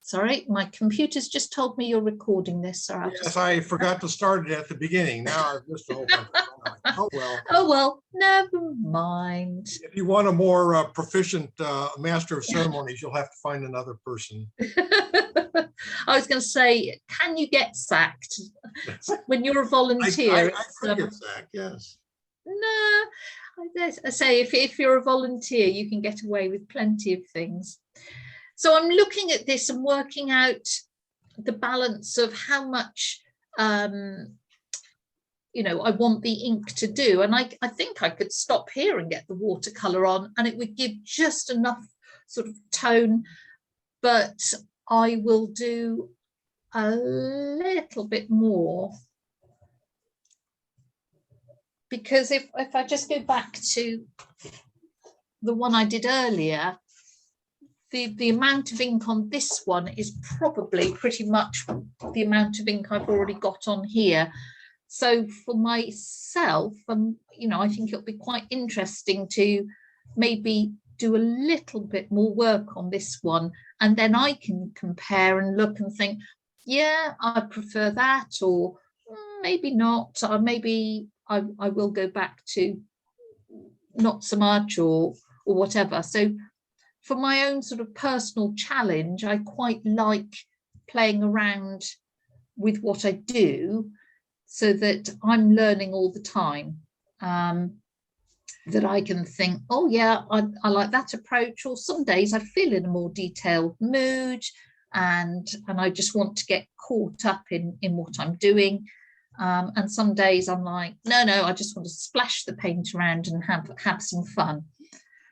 Sorry, my computer's just told me you're recording this. Sorry, yes, I forgot to start it at the beginning. Now I've missed a whole bunch. Oh well. Oh well, never mind. If you want a more proficient master of ceremonies, you'll have to find another person. I was going to say, can you get sacked when you're a volunteer? I could get sacked, yes. No, I say if you're a volunteer, you can get away with plenty of things. So I'm looking at this and working out the balance of how much, you know, I want the ink to do. And I think I could stop here and get the watercolour on and it would give just enough sort of tone, but I will do a little bit more. Because if I just go back to the one I did earlier, the amount of ink on this one is probably pretty much the amount of ink I've already got on here. So for myself, you know, I think it'll be quite interesting to maybe do a little bit more work on this one, and then I can compare and look and think, yeah, I prefer that, or maybe not, or maybe I will go back to not so much, or whatever. So for my own sort of personal challenge, I quite like playing around with what I do so that I'm learning all the time, that I can think, oh yeah, I like that approach, or some days I feel in a more detailed mood and I just want to get caught up in what I'm doing. And some days I'm like, no, I just want to splash the paint around and have some fun.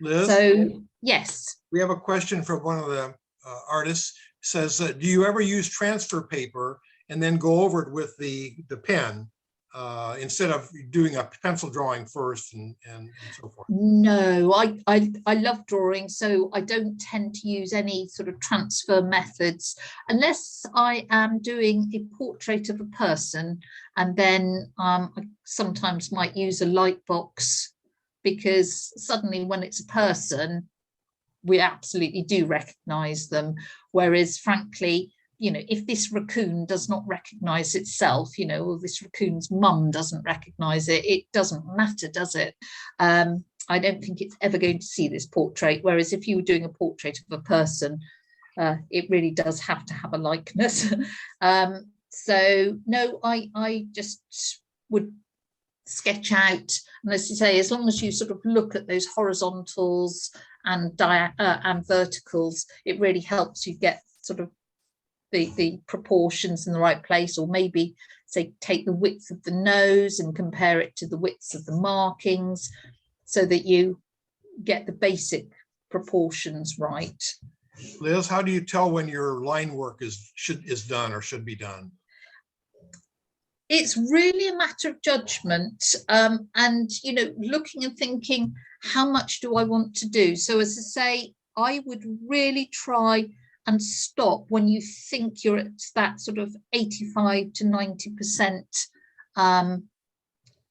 Liz, so yes. We have a question from one of the artists. Says, do you ever use transfer paper and then go over it with the pen instead of doing a pencil drawing first and so forth? No, I love drawing, so I don't tend to use any sort of transfer methods unless I am doing a portrait of a person, and then I sometimes might use a light box, because suddenly when it's a person, we absolutely do recognize them. Whereas frankly, you know, if this raccoon does not recognize itself, you know, or this raccoon's mum doesn't recognize it, it doesn't matter, does it? I don't think it's ever going to see this portrait. Whereas if you were doing a portrait of a person, it really does have to have a likeness. So no, I just would sketch out, and as you say, as long as you sort of look at those horizontals and verticals, it really helps you get sort of the proportions in the right place. Or maybe say take the width of the nose and compare it to the widths of the markings, so that you get the basic proportions right. Liz, how do you tell when your line work is done or should be done? It's really a matter of judgment, and you know, looking and thinking, how much do I want to do? So as I say, I would really try and stop when you think you're at that sort of 85 to 90%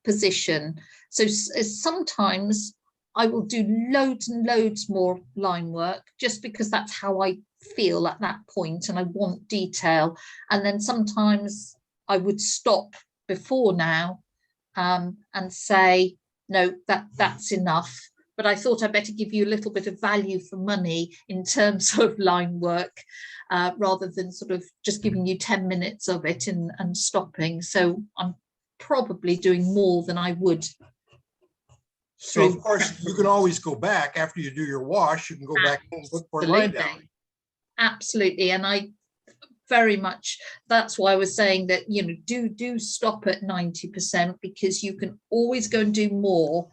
position. So sometimes I will do loads and loads more line work just because that's how I feel at that point and I want detail. And then sometimes I would stop before now and say, no, that's enough. But I thought I'd better give you a little bit of value for money in terms of line work, rather than sort of just giving you 10 minutes of it and stopping. So I'm probably doing more than I would. So of course you can always go back after you do your wash. You can go back and look for a line down. Absolutely, and I very much, that's why I was saying that, you know, do stop at 90%, because you can always go and do more,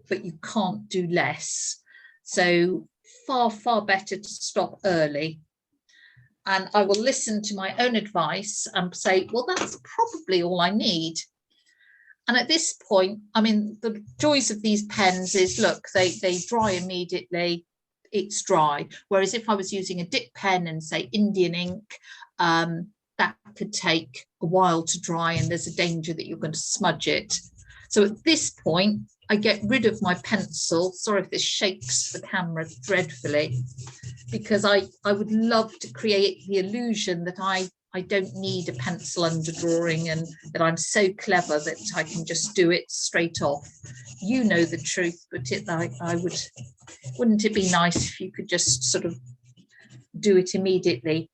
but you can't do less. So far better to stop early. And I will listen to my own advice and say, well, that's probably all I need. And at this point, I mean, the joys of these pens is, look, they dry immediately, it's dry. Whereas if I was using a dip pen and say Indian ink, that could take a while to dry and there's a danger that you're going to smudge it. So at this point, I get rid of my pencil. Sorry if this shakes the camera dreadfully, because I would love to create the illusion that I don't need a pencil underdrawing and that I'm so clever that I can just do it straight off. You know the truth, but wouldn't it be nice if you could just sort of do it immediately?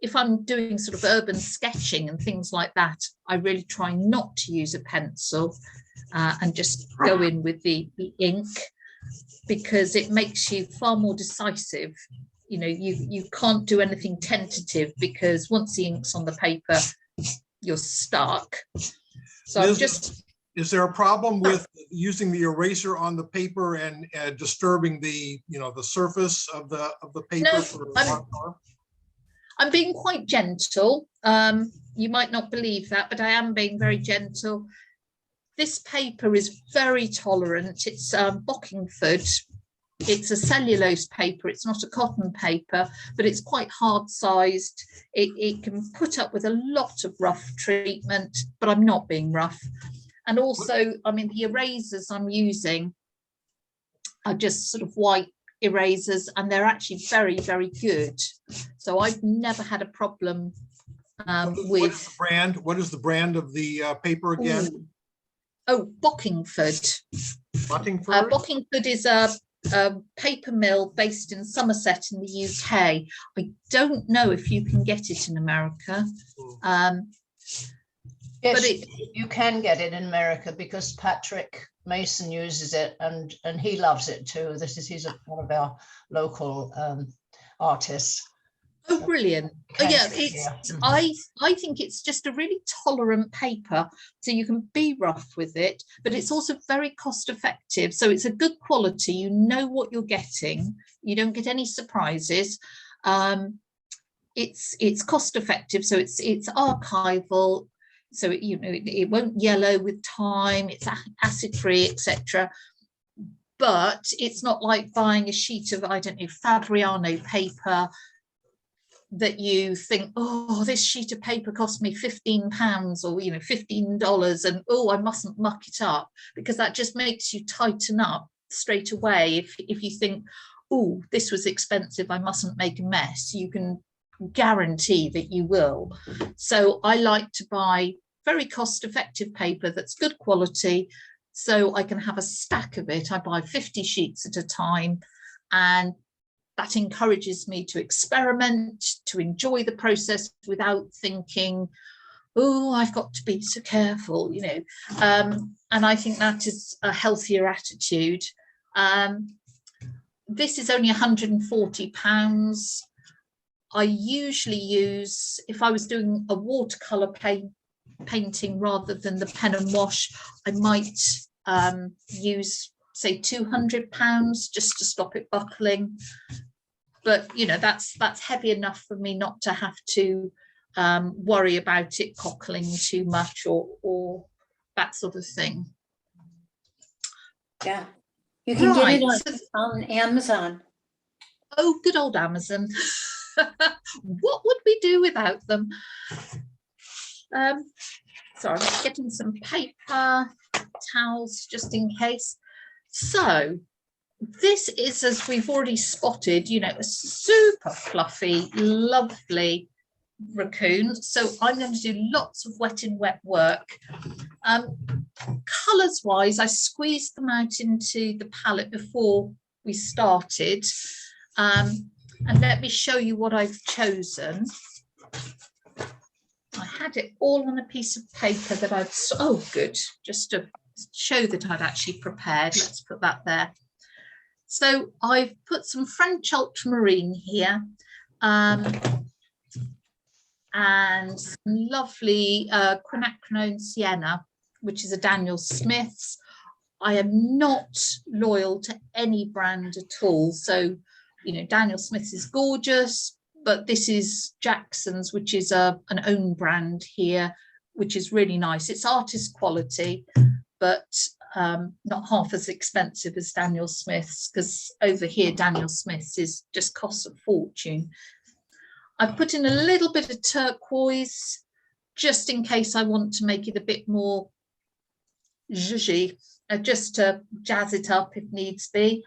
If I'm doing sort of urban sketching and things like that, I really try not to use a pencil and just go in with the ink, because it makes you far more decisive. You know, you can't do anything tentative, because once the ink's on the paper, you're stuck. So I'm just... Is there a problem with using the eraser on the paper and disturbing the, you know, the surface of the paper? No, for I'm being quite gentle. You might not believe that, but I am being very gentle. This paper is very tolerant. It's Bockingford. It's a cellulose paper. It's not a cotton paper, but it's quite hard sized. It can put up with a lot of rough treatment, but I'm not being rough. And also, I mean, the erasers I'm using are just sort of white erasers, and they're actually very, very good. So I've never had a problem with... What is the brand? What is the brand of the paper again? Ooh. Oh, Bockingford. Bockingford? Bockingford is a paper mill based in Somerset in the UK. I don't know if you can get it in America. Yes, but you can get it in America, because Patrick Mason uses it and he loves it too. He's one of our local artists. Oh, brilliant. Oh, yeah, Mm-hmm. I think it's just a really tolerant paper, so you can be rough with it, but it's also very cost effective. So it's a good quality. You know what you're getting. You don't get any surprises. It's cost effective, so it's archival. So it won't yellow with time. It's acid free, etc. But it's not like buying a sheet of, I don't know, Fabriano paper that you think, oh, this sheet of paper cost me £15 or $15, and oh, I mustn't muck it up, because that just makes you tighten up straight away. If you think, oh, this was expensive, I mustn't make a mess, you can guarantee that you will. So I like to buy very cost-effective paper that's good quality, so I can have a stack of it. I buy 50 sheets at a time, and that encourages me to experiment, to enjoy the process without thinking, oh, I've got to be so careful, and I think that is a healthier attitude. This is only £140. I usually use, if I was doing a watercolour painting rather than the pen and wash, I might use, say, £200 just to stop it buckling. But that's heavy enough for me not to have to worry about it cockling too much or that sort of thing. Yeah, you can get it on Amazon. Oh, good old Amazon. What would we do without them? Sorry, I'm getting some paper towels just in case. So this is, as we've already spotted, a super fluffy, lovely raccoon. So I'm going to do lots of wet in wet work. Colours wise, I squeezed them out into the palette before we started. And let me show you what I've chosen. I had it all on a piece of paper that I've, oh good, just to show that I'd actually prepared. Let's put that there. So I've put some French ultramarine here, and some lovely quinacridone sienna, which is a Daniel Smith's. I am not loyal to any brand at all. So, Daniel Smith's is gorgeous, but this is Jackson's, which is an own brand here, which is really nice. It's artist quality, but not half as expensive as Daniel Smith's, because over here Daniel Smith's is just costs a fortune. I've put in a little bit of turquoise just in case I want to make it a bit more zhuzhy. just to jazz it up if needs be.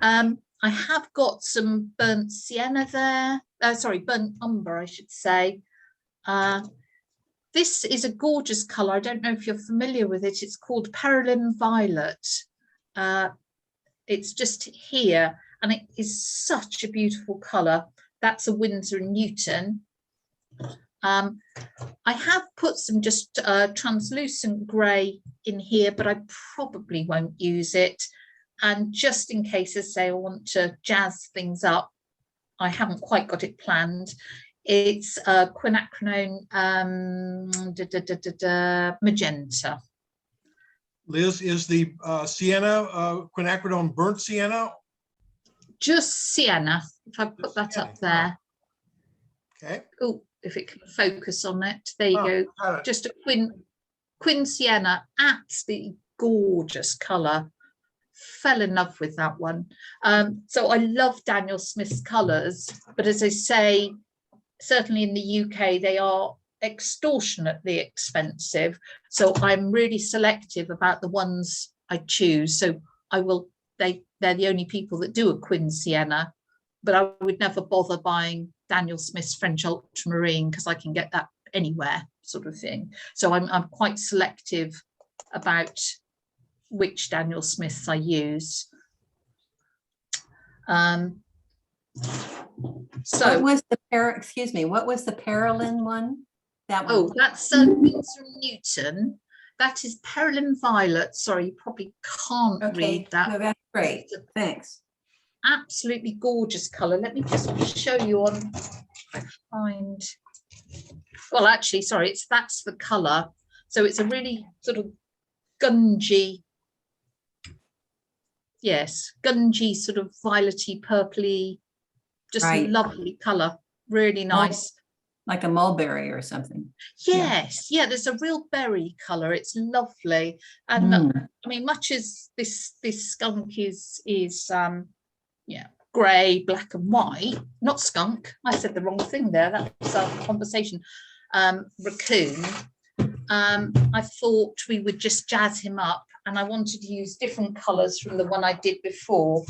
I have got some burnt sienna there, sorry, burnt umber, I should say. This is a gorgeous colour. I don't know if you're familiar with it. It's called Pearlin Violet. It's just here, and it is such a beautiful colour. That's a Winsor & Newton. I have put some just translucent grey in here, but I probably won't use it. And just in case, I say I want to jazz things up, I haven't quite got it planned. It's quinacridone magenta. Liz, is the sienna quinacridone burnt sienna? Just sienna, if I put that sienna. up there. Okay. Oh, if it can focus on it. There you go. Just a quin sienna, absolutely gorgeous colour. Fell in love with that one. So I love Daniel Smith's colours, but as I say, certainly in the UK, they are extortionately expensive. So I'm really selective about the ones I choose. So I will, they're the only people that do a quin sienna, but I would never bother buying Daniel Smith's French ultramarine because I can get that anywhere, sort of thing. So I'm quite selective about which Daniel Smiths I use. So what was the what was the Pearlin one? That one. Oh, that's Winsor & Newton. That is Pearlin Violet. Sorry, you probably can't read that. No, that's great. Thanks. Absolutely gorgeous colour. Let me just show you on. I find. Well, actually, sorry, that's the colour. So it's a really sort of gungy. Yes, gungy, sort of violety, purpley, just right. Lovely colour. Really nice. Like a mulberry or something. Yes, yeah, there's a real berry colour. It's lovely. And I mean, much as this skunk is yeah, grey, black and white, not skunk. I said the wrong thing there. That was our conversation. Raccoon. I thought we would just jazz him up, and I wanted to use different colours from the one I did before.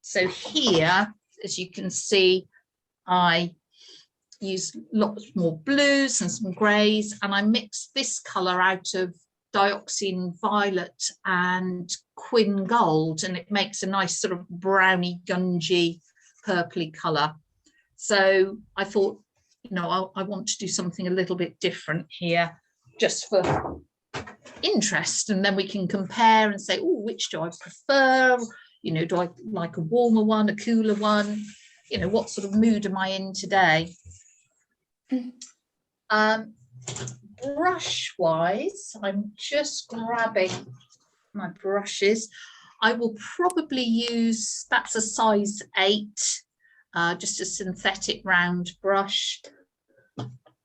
So here, as you can see, I use lots more blues and some greys, and I mix this colour out of dioxine violet and quin gold, and it makes a nice sort of browny, gungy, purpley colour. So I thought, you know, I want to do something a little bit different here, just for interest, and then we can compare and say, oh, which do I prefer? You know, do I like a warmer one, a cooler one? You know, what sort of mood am I in today? Brush wise, I'm just grabbing my brushes. I will probably use, that's a size 8, just a synthetic round brush,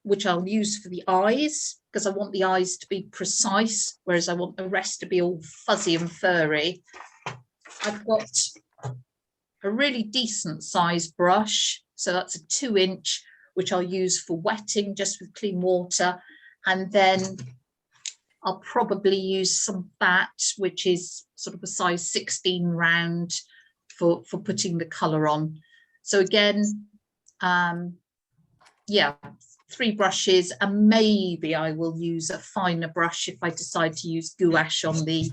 which I'll use for the eyes, because I want the eyes to be precise, whereas I want the rest to be all fuzzy and furry. I've got a really decent size brush, so that's a 2-inch, which I'll use for wetting just with clean water. And then I'll probably use some fat, which is sort of a size 16 round for putting the colour on. So again, yeah, 3 brushes, and maybe I will use a finer brush if I decide to use gouache on the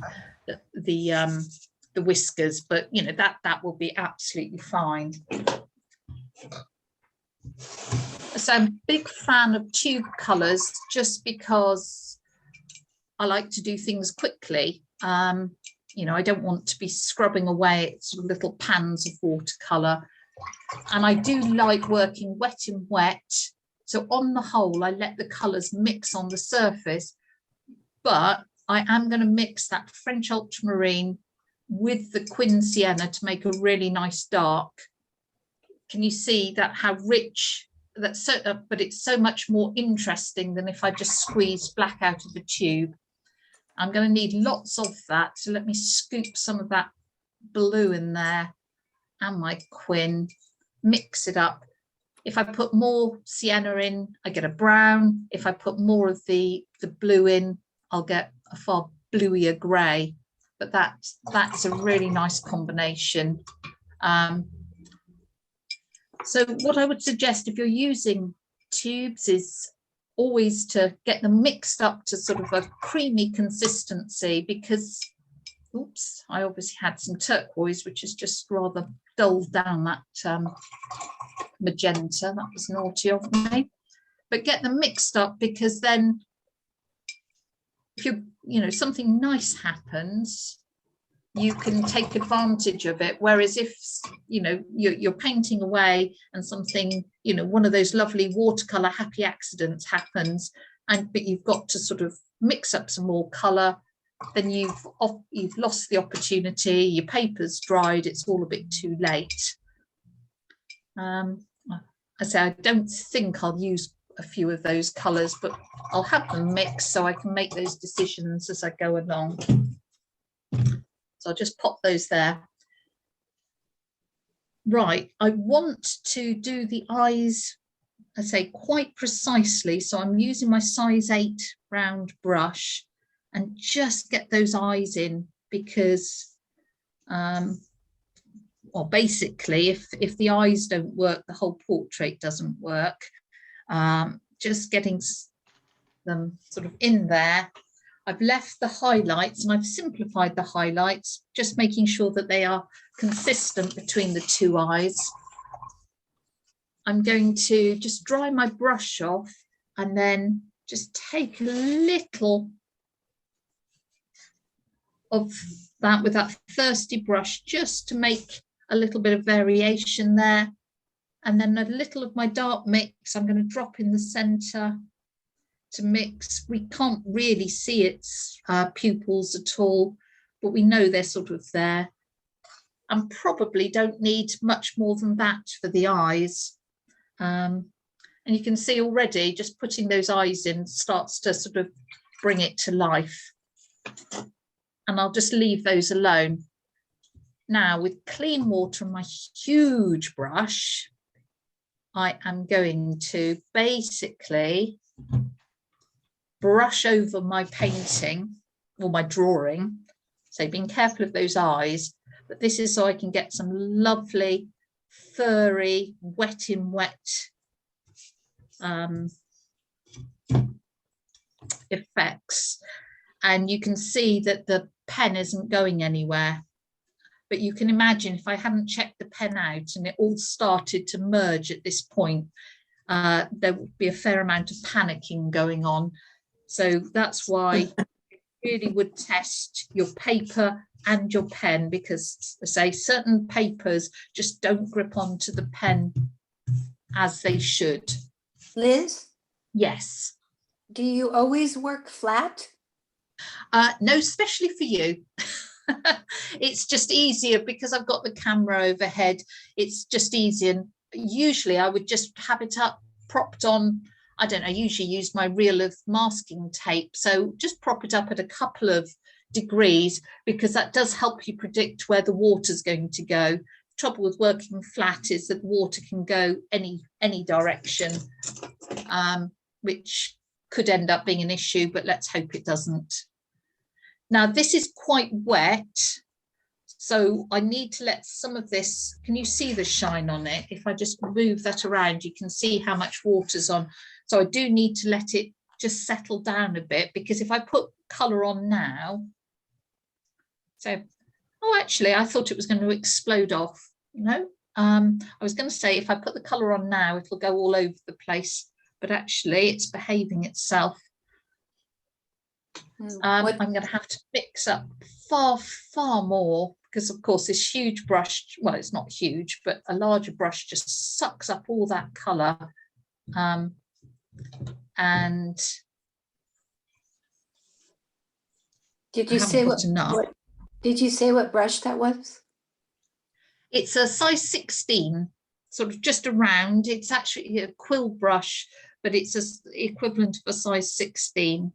whiskers, but you know, that will be absolutely fine. So I'm a big fan of tube colours, just because I like to do things quickly. You know, I don't want to be scrubbing away at sort of little pans of watercolour, and I do like working wet in wet. So on the whole, I let the colours mix on the surface, but I am going to mix that French ultramarine with the quin sienna to make a really nice dark. Can you see that, how rich that's? So but it's so much more interesting than if I just squeezed black out of the tube. I'm going to need lots of that, so let me scoop some of that blue in there and my quin, mix it up. If I put more sienna in, I get a brown. If I put more of the blue in, I'll get a far bluier grey. but that's a really nice combination. So what I would suggest if you're using tubes is always to get them mixed up to sort of a creamy consistency, because, oops, I obviously had some turquoise, which is just rather dulled down that magenta. That was naughty of me. But get them mixed up, because then if something nice happens, you can take advantage of it. Whereas if you're painting away and something, one of those lovely watercolor happy accidents happens, but you've got to sort of mix up some more color, then you've lost the opportunity. Your paper's dried, it's all a bit too late. I say I don't think I'll use a few of those colors, but I'll have them mixed so I can make those decisions as I go along. So I'll just pop those there. Right, I want to do the eyes, I say, quite precisely. So I'm using my size 8 round brush and just get those eyes in, because, well, basically, if the eyes don't work, the whole portrait doesn't work. Just getting them sort of in there. I've left the highlights and I've simplified the highlights, just making sure that they are consistent between the two eyes. I'm going to just dry my brush off and then just take a little of that with that thirsty brush, just to make a little bit of variation there. And then a little of my dark mix I'm going to drop in the center to mix. We can't really see its pupils at all, but we know they're sort of there, and probably don't need much more than that for the eyes. And you can see already just putting those eyes in starts to sort of bring it to life. And I'll just leave those alone. Now with clean water and my huge brush, I am going to basically brush over my painting or my drawing. So being careful of those eyes, but this is so I can get some lovely furry wet in wet effects. And you can see that the pen isn't going anywhere. But you can imagine if I hadn't checked the pen out and it all started to merge at this point, there would be a fair amount of panicking going on. So that's why you really would test your paper and your pen, because I say certain papers just don't grip onto the pen as they should. Liz, Yes. do you always work flat? No, especially for you. It's just easier because I've got the camera overhead. It's just easier. And usually I would just have it up, propped on. I don't know, I usually use my reel of masking tape. So just prop it up at a couple of degrees, because that does help you predict where the water's going to go. The trouble with working flat is that water can go any direction, which could end up being an issue, but let's hope it doesn't. Now this is quite wet, so I need to let some of this, can you see the shine on it? If I just move that around, you can see how much water's on. So I do need to let it just settle down a bit, because if I put colour on now, so, oh, actually, I thought it was going to explode off. No, I was going to say if I put the colour on now, it'll go all over the place, but actually it's behaving itself. I'm going to have to mix up far more, because of course this huge brush, well, it's not huge, but a larger brush just sucks up all that colour. And did you say what brush that was? It's a size 16, sort of just around. It's actually a quill brush, but it's the equivalent of a size 16.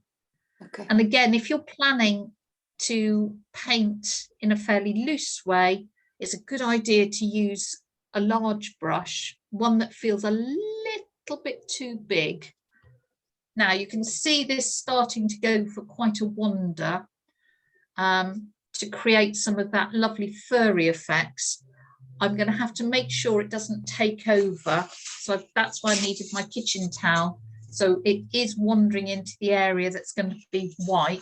Okay. And again, if you're planning to paint in a fairly loose way, it's a good idea to use a large brush, one that feels a little bit too big. Now you can see this starting to go for quite a wander. to create some of that lovely furry effects, I'm going to have to make sure it doesn't take over. So that's why I needed my kitchen towel. So it is wandering into the area that's going to be white.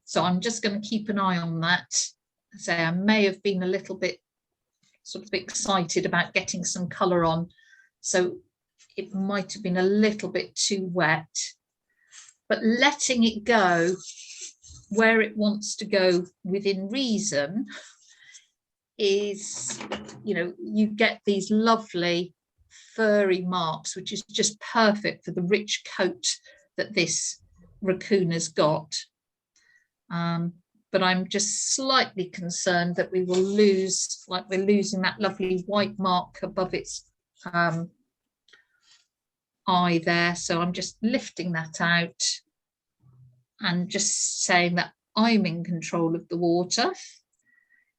So I'm just going to keep an eye on that. So I may have been a little bit sort of excited about getting some colour on. So it might have been a little bit too wet, but letting it go where it wants to go within reason is, you know, you get these lovely furry marks, which is just perfect for the rich coat that this raccoon has got. But I'm just slightly concerned that we will lose, like we're losing that lovely white mark above its eye there. So I'm just lifting that out and just saying that I'm in control of the water,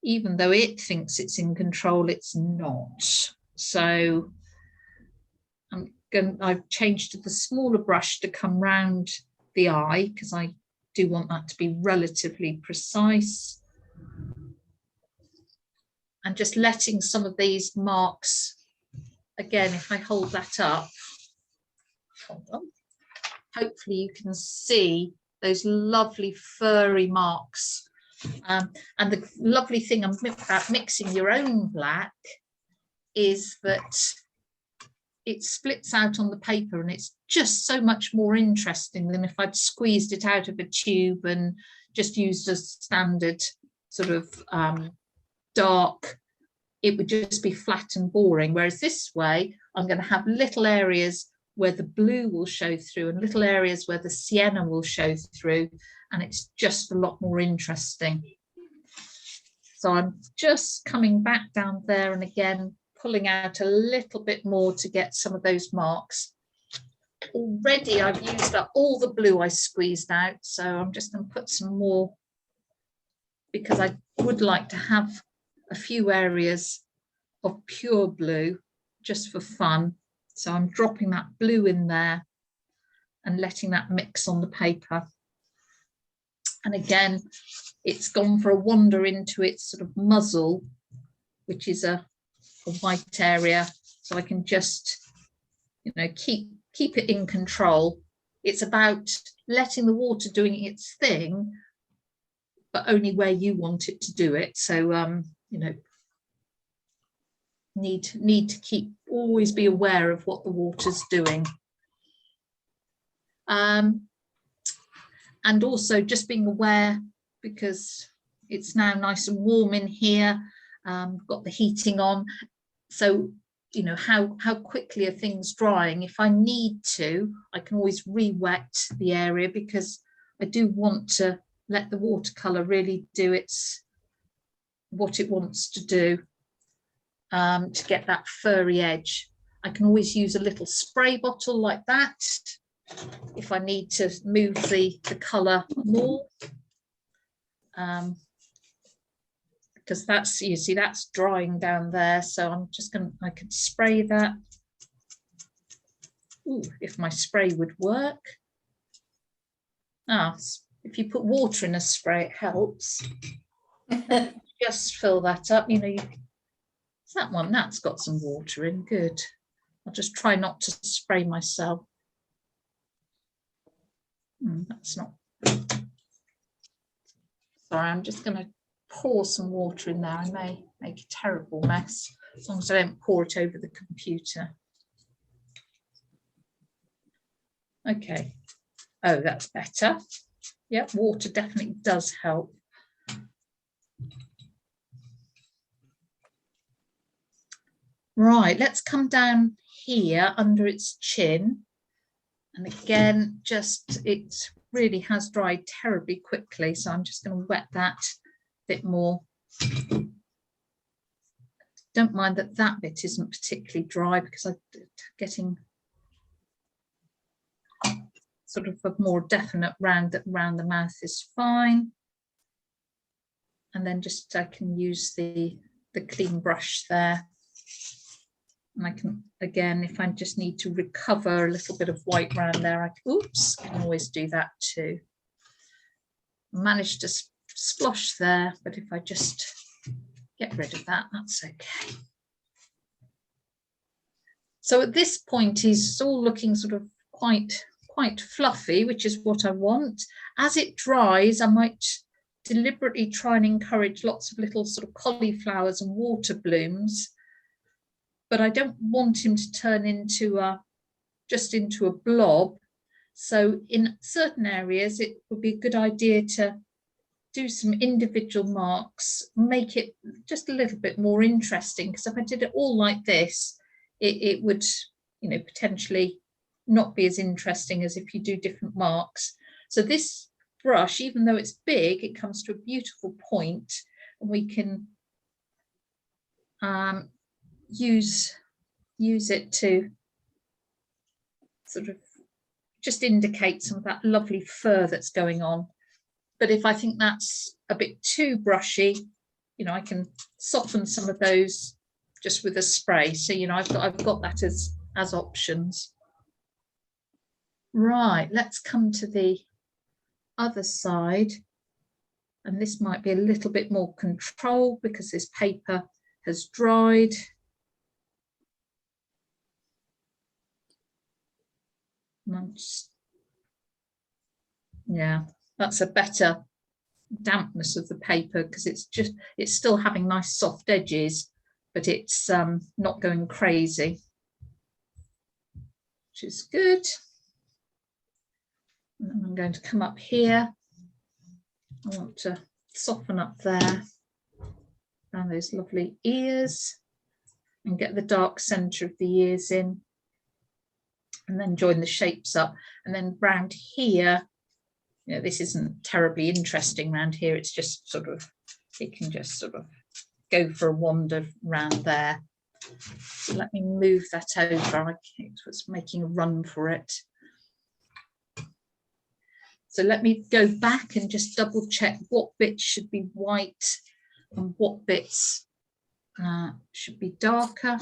even though it thinks it's in control, it's not. So I've changed to the smaller brush to come round the eye because I do want that to be relatively precise. And just letting some of these marks, again, if I hold that up, hold on, hopefully you can see those lovely furry marks. And the lovely thing about mixing your own black is that it splits out on the paper and it's just so much more interesting than if I'd squeezed it out of a tube and just used a standard sort of dark. It would just be flat and boring. Whereas this way, I'm going to have little areas where the blue will show through and little areas where the sienna will show through, and it's just a lot more interesting. So I'm just coming back down there and again pulling out a little bit more to get some of those marks. Already I've used up all the blue I squeezed out, so I'm just going to put some more because I would like to have a few areas of pure blue just for fun. So I'm dropping that blue in there and letting that mix on the paper. And again, it's gone for a wander into its sort of muzzle, which is a white area. So I can just, you know, keep it in control. It's about letting the water doing its thing, but only where you want it to do it. So, you know, need to always be aware of what the water's doing. And also just being aware, because it's now nice and warm in here, got the heating on. So, you know, how quickly are things drying? If I need to, I can always re-wet the area because I do want to let the watercolour really do what it wants to do to get that furry edge. I can always use a little spray bottle like that if I need to move the colour more. Because that's, you see, that's drying down there. So I'm just going to, I could spray that. Ooh, if my spray would work. If you put water in a spray, it helps. Just fill that up. You know, that one, that's got some water in. Good. I'll just try not to spray myself. That's not. Sorry, I'm just going to pour some water in there. I may make a terrible mess as long as I don't pour it over the computer. Okay. Oh, that's better. Yep, water definitely does help. Right, let's come down here under its chin. And again, just it really has dried terribly quickly. So I'm just going to wet that a bit more. Don't mind that that bit isn't particularly dry because I'm getting sort of a more definite round the mouth is fine. And then just I can use the clean brush there. And I can, again, if I just need to recover a little bit of white around there, I can always do that too. Managed to splosh there, but if I just get rid of that, that's okay. So at this point, it's all looking sort of quite fluffy, which is what I want. As it dries, I might deliberately try and encourage lots of little sort of cauliflowers and water blooms, but I don't want him to turn into just into a blob. So in certain areas, it would be a good idea to do some individual marks, make it just a little bit more interesting, because if I did it all like this, it would, you know, potentially not be as interesting as if you do different marks. So this brush, even though it's big, it comes to a beautiful point, and we can use it to sort of just indicate some of that lovely fur that's going on. But if I think that's a bit too brushy, you know, I can soften some of those just with a spray. So, you know, I've got that as options. Right, let's come to the other side. And this might be a little bit more controlled because this paper has dried. Yeah, that's a better dampness of the paper because it's still having nice soft edges, but it's not going crazy, which is good. And I'm going to come up here. I want to soften up there around those lovely ears and get the dark center of the ears in, and then join the shapes up. And then round here, you know, this isn't terribly interesting round here. It's just sort of, it can just sort of go for a wander round there. So let me move that over. It was making a run for it. So let me go back and just double check what bits should be white and what bits should be darker.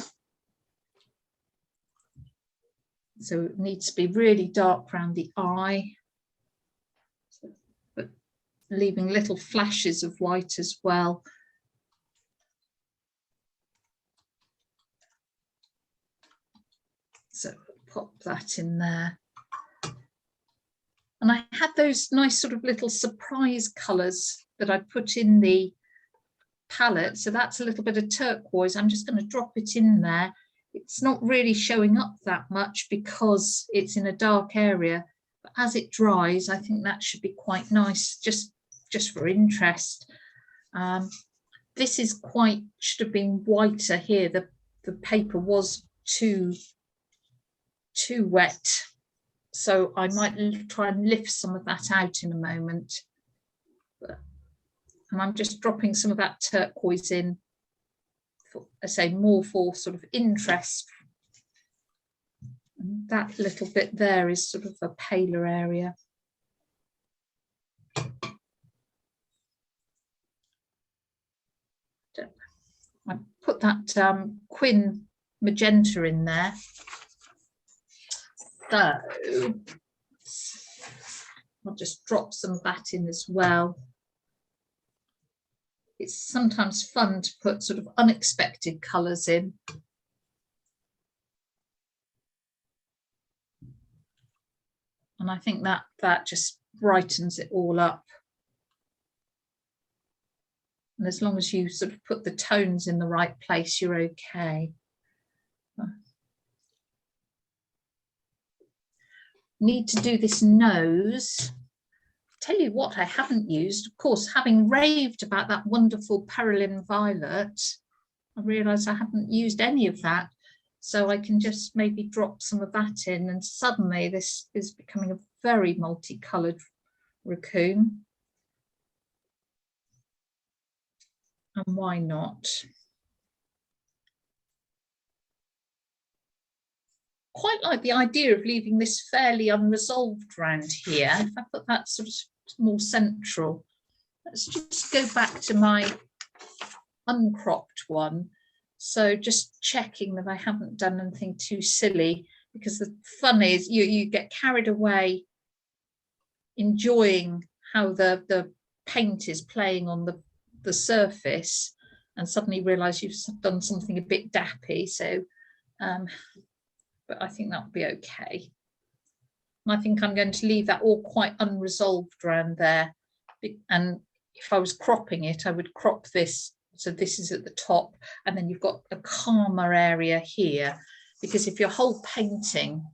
So it needs to be really dark around the eye, but leaving little flashes of white as well. So pop that in there. And I had those nice sort of little surprise colours that I put in the palette. So that's a little bit of turquoise. I'm just going to drop it in there. It's not really showing up that much because it's in a dark area. But as it dries, I think that should be quite nice, just for interest. This is should have been whiter here. The paper was too wet. So I might try and lift some of that out in a moment. And I'm just dropping some of that turquoise in, for, I say, more for sort of interest. And that little bit there is sort of a paler area. I put that Quin magenta in there. So I'll just drop some of that in as well. It's sometimes fun to put sort of unexpected colours in. And I think that just brightens it all up. And as long as you sort of put the tones in the right place, you're okay. Need to do this nose. Tell you what I haven't used, of course, having raved about that wonderful Perylin Violet, I realise I haven't used any of that. So I can just maybe drop some of that in, and suddenly this is becoming a very multicoloured raccoon. And why not? Quite like the idea of leaving this fairly unresolved around here. If I put that sort of more central. Let's just go back to my uncropped one. So just checking that I haven't done anything too silly, because the fun is you get carried away enjoying how the paint is playing on the surface and suddenly realize you've done something a bit dappy. So, but I think that'll be okay. And I think I'm going to leave that all quite unresolved around there. And if I was cropping it, I would crop this. So this is at the top, and then you've got a calmer area here, because if your whole painting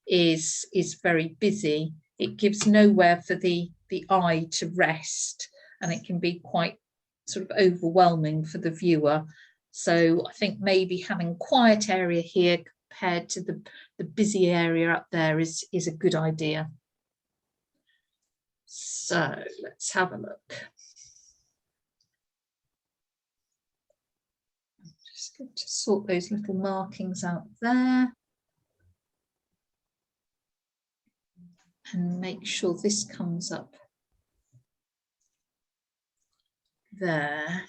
is very busy, it gives nowhere for the eye to rest, and it can be quite sort of overwhelming for the viewer. So I think maybe having quiet area here compared to the busy area up there is a good idea. So let's have a look. I'm just going to sort those little markings out there and make sure this comes up there.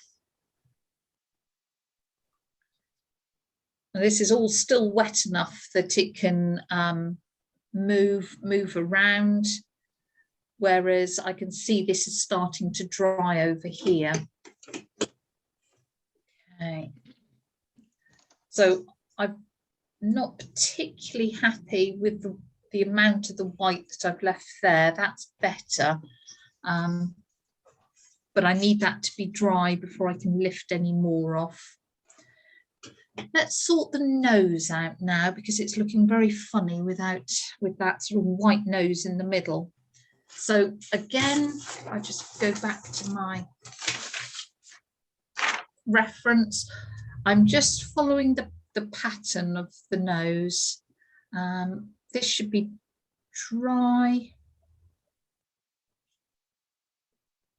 And this is all still wet enough that it can move around, whereas I can see this is starting to dry over here. Okay, so I'm not particularly happy with the amount of the white that I've left there. That's better, but I need that to be dry before I can lift any more off. Let's sort the nose out now, because it's looking very funny with that sort of white nose in the middle. So again, I just go back to my reference. I'm just following the pattern of the nose. This should be dry.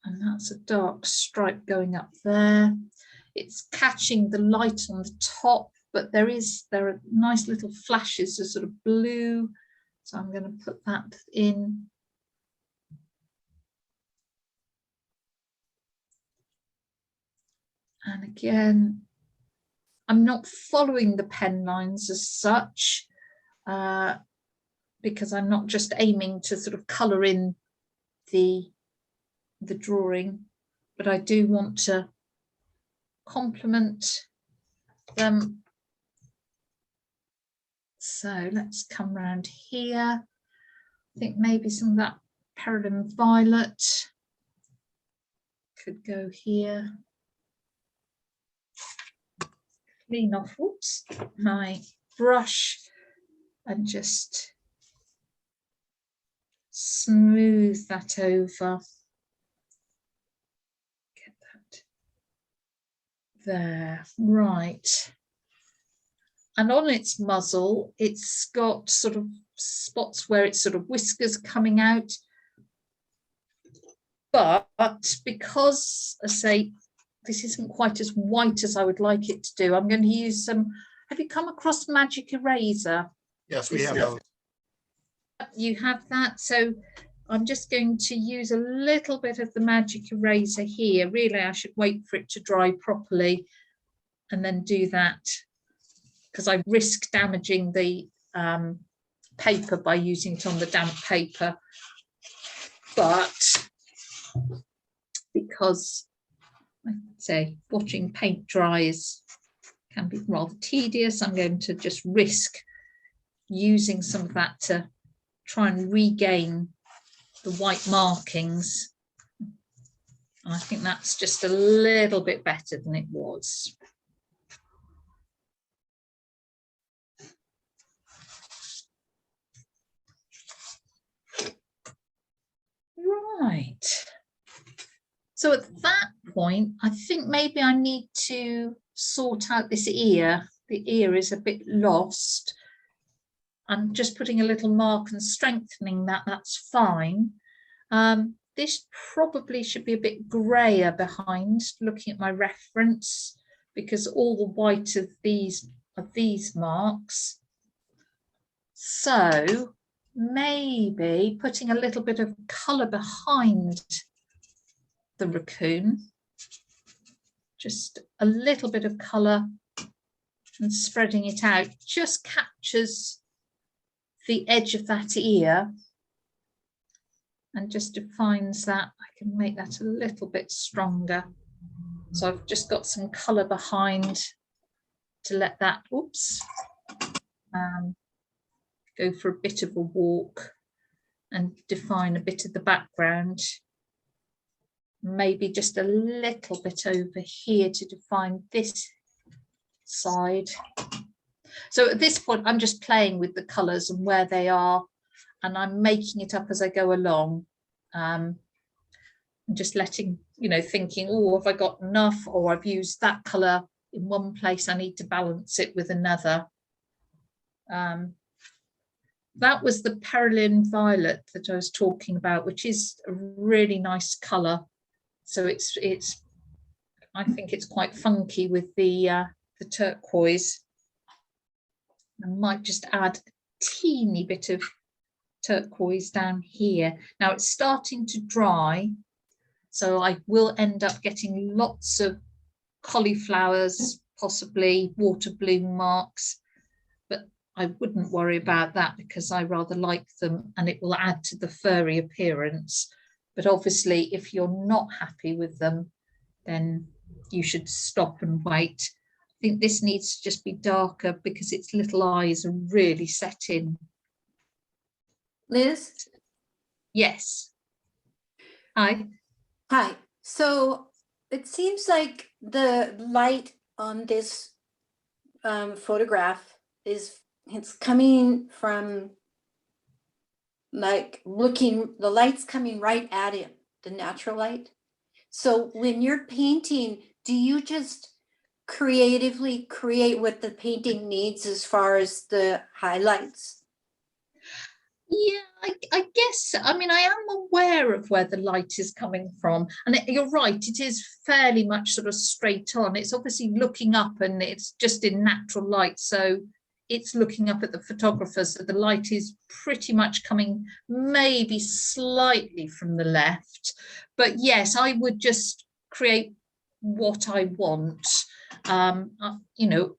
And that's a dark stripe going up there. It's catching the light on the top, but there are nice little flashes of sort of blue. So I'm going to put that in. And again, I'm not following the pen lines as such, because I'm not just aiming to sort of colour in the drawing, but I do want to complement them. So let's come round here. I think maybe some of that Pearlin Violet could go here. Clean off, whoops, my brush and just smooth that over. Get that there, right. And on its muzzle, it's got sort of spots where it's sort of whiskers coming out. But because, I say, this isn't quite as white as I would like it to do, I'm going to use some. Have you come across Magic Eraser? Yes, we have those. You have that. So I'm just going to use a little bit of the Magic Eraser here. Really, I should wait for it to dry properly and then do that, because I risk damaging the paper by using it on the damp paper. But because I'd say watching paint dry can be rather tedious, I'm going to just risk using some of that to try and regain the white markings. And I think that's just a little bit better than it was. Right. So at that point, I think maybe I need to sort out this ear. The ear is a bit lost. I'm just putting a little mark and strengthening that. That's fine. This probably should be a bit grayer behind, looking at my reference, because all the white of these marks. So maybe putting a little bit of colour behind the raccoon, just a little bit of colour, and spreading it out just captures the edge of that ear. and just defines that. I can make that a little bit stronger. So I've just got some colour behind to let that, oops, go for a bit of a walk and define a bit of the background. Maybe just a little bit over here to define this side. So at this point, I'm just playing with the colours and where they are, and I'm making it up as I go along. I'm just letting, you know, thinking, oh, have I got enough, or I've used that colour in one place, I need to balance it with another. That was the Perylene Violet that I was talking about, which is a really nice colour. So it's I think it's quite funky with the turquoise. I might just add a teeny bit of turquoise down here. Now it's starting to dry, so I will end up getting lots of cauliflowers, possibly water bloom marks, but I wouldn't worry about that because I rather like them and it will add to the furry appearance. But obviously, if you're not happy with them, then you should stop and wait. I think this needs to just be darker because its little eyes are really set in. Liz? Yes. Hi. Hi. So it seems like the light on this photograph it's coming from, like, the light's coming right at him, the natural light. So when you're painting, do you just creatively create what the painting needs as far as the highlights? Yeah, I guess, I mean, I am aware of where the light is coming from. And you're right, it is fairly much sort of straight on. It's obviously looking up and it's just in natural light. So it's looking up at the photographer. So the light is pretty much coming maybe slightly from the left. But yes, I would just create what I want, you know,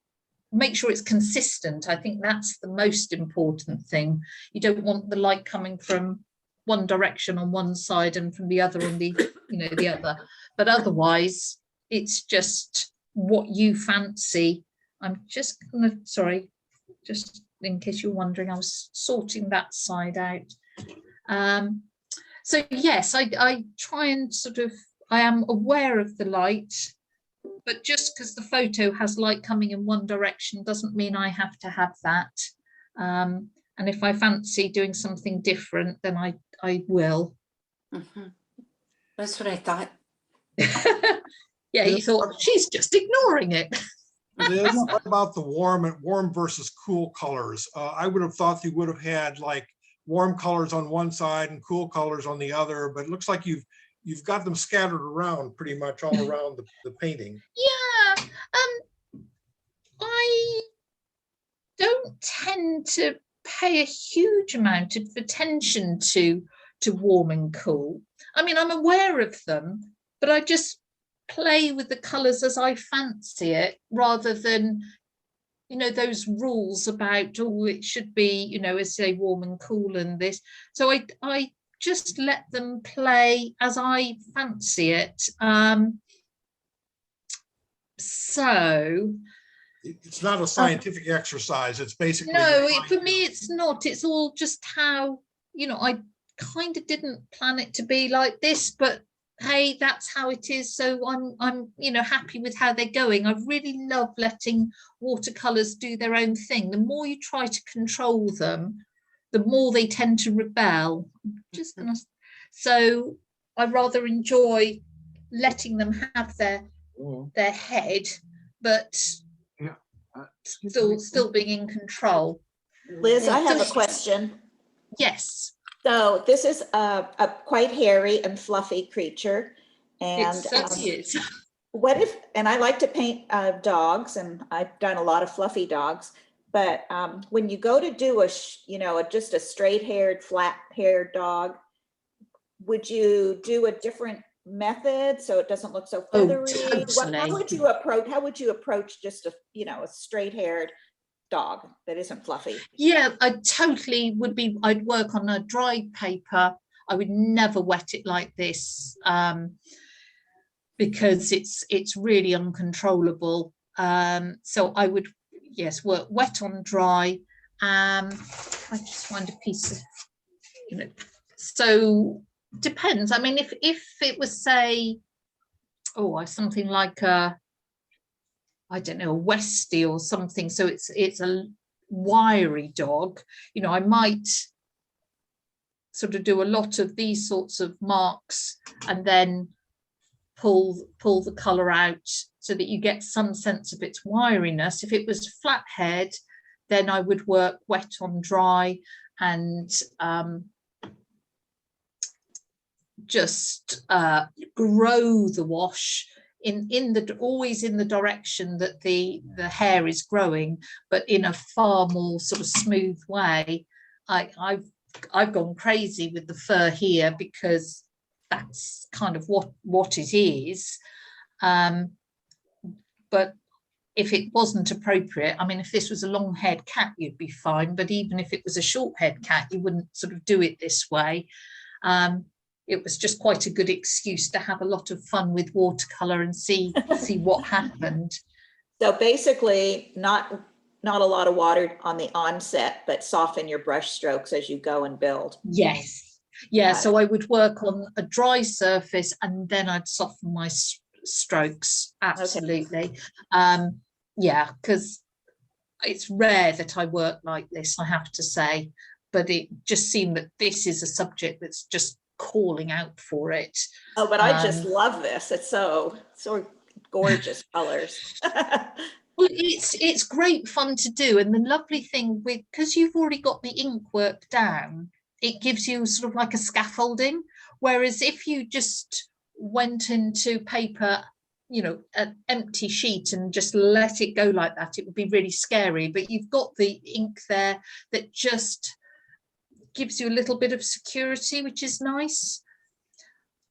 make sure it's consistent. I think that's the most important thing. You don't want the light coming from one direction on one side and from the other on the, you know, the other. But otherwise, it's just what you fancy. I'm just gonna, sorry, just in case you're wondering, I was sorting that side out. So yes, I try and sort of, I am aware of the light, but just because the photo has light coming in one direction doesn't mean I have to have that. And if I fancy doing something different, then I will. Mm-hmm. That's what I thought. Yeah, you thought she's just ignoring it. Liz, what about the warm versus cool colors? I would have thought you would have had like warm colors on one side and cool colors on the other, but it looks like you've got them scattered around pretty much all around the painting. Yeah, I don't tend to pay a huge amount of attention to warm and cool. I mean, I'm aware of them, but I just play with the colours as I fancy it, rather than, you know, those rules about, oh, it should be, you know, as say warm and cool and this. So I just let them play as I fancy it. So it's not a scientific exercise. It's basically, no, for me it's not. It's all just how, you know, I kind of didn't plan it to be like this, but hey, that's how it is. So I'm you know, happy with how they're going. I really love letting watercolors do their own thing. The more you try to control them, the more they tend to rebel. Just gonna, so I rather enjoy letting them have their head, but still being in control. Liz, I have a question. Yes. So this is a quite hairy and fluffy creature, and what if? And I like to paint dogs, and I've done a lot of fluffy dogs. But when you go to do just a straight-haired, flat-haired dog, would you do a different method so it doesn't look so feathery? Oh, totally. How would you approach just a straight-haired dog that isn't fluffy? Yeah, I totally would be. I'd work on a dry paper. I would never wet it like this, because it's really uncontrollable. So I would, yes, work wet on dry. I just find a piece of, so depends. I mean, if it was, say, something like a, I don't know, a Westie or something, so it's a wiry dog, I might sort of do a lot of these sorts of marks and then pull the colour out so that you get some sense of its wiriness. If it was flathead, then I would work wet on dry and just grow the wash always in the direction that the hair is growing, but in a far more sort of smooth way. I've gone crazy with the fur here because that's kind of what it is. But if it wasn't appropriate, I mean, if this was a long-haired cat, you'd be fine. But even if it was a short-haired cat, you wouldn't sort of do it this way. It was just quite a good excuse to have a lot of fun with watercolor and see what happened. So basically, not a lot of water on the onset, but soften your brush strokes as you go and build. Yes. Yeah. So I would work on a dry surface and then I'd soften my strokes. Absolutely. Okay. Yeah, because it's rare that I work like this, I have to say, but it just seemed that this is a subject that's just calling out for it. Oh, but I just love this. It's so gorgeous colors. Well, it's great fun to do, and the lovely thing because you've already got the ink work down, it gives you sort of like a scaffolding, whereas if you just went into paper, an empty sheet and just let it go like that, it would be really scary. But you've got the ink there that just gives you a little bit of security, which is nice.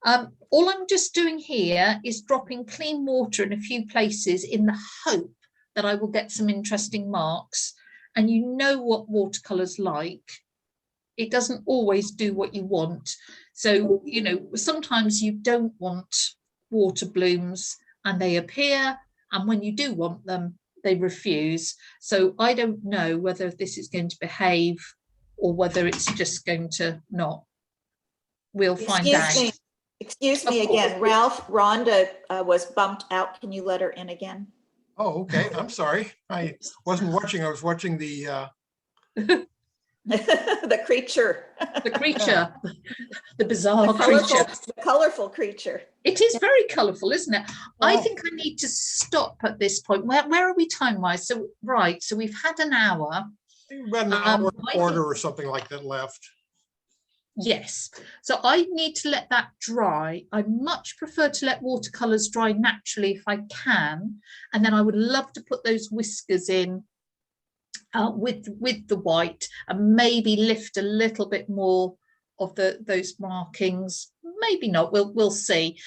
All I'm just doing here is dropping clean water in a few places in the hope that I will get some interesting marks. And you know what watercolor's like. It doesn't always do what you want. So, sometimes you don't want water blooms and they appear. And when you do want them, they refuse. So I don't know whether this is going to behave or whether it's just going to not. We'll find out. Excuse me again, Ralph. Rhonda was bumped out. Can you let her in again? Oh, okay. I'm sorry. I wasn't watching. I was watching the the creature. The creature. The bizarre creature. The colorful creature. It is very colourful, isn't it? Oh. I think I need to stop at this point. Where are we time-wise? So, right. So we've had an hour. About an hour and a quarter or something like that left. Yes. So I need to let that dry. I much prefer to let watercolours dry naturally if I can. And then I would love to put those whiskers in with the white and maybe lift a little bit more of those markings. Maybe not. We'll see.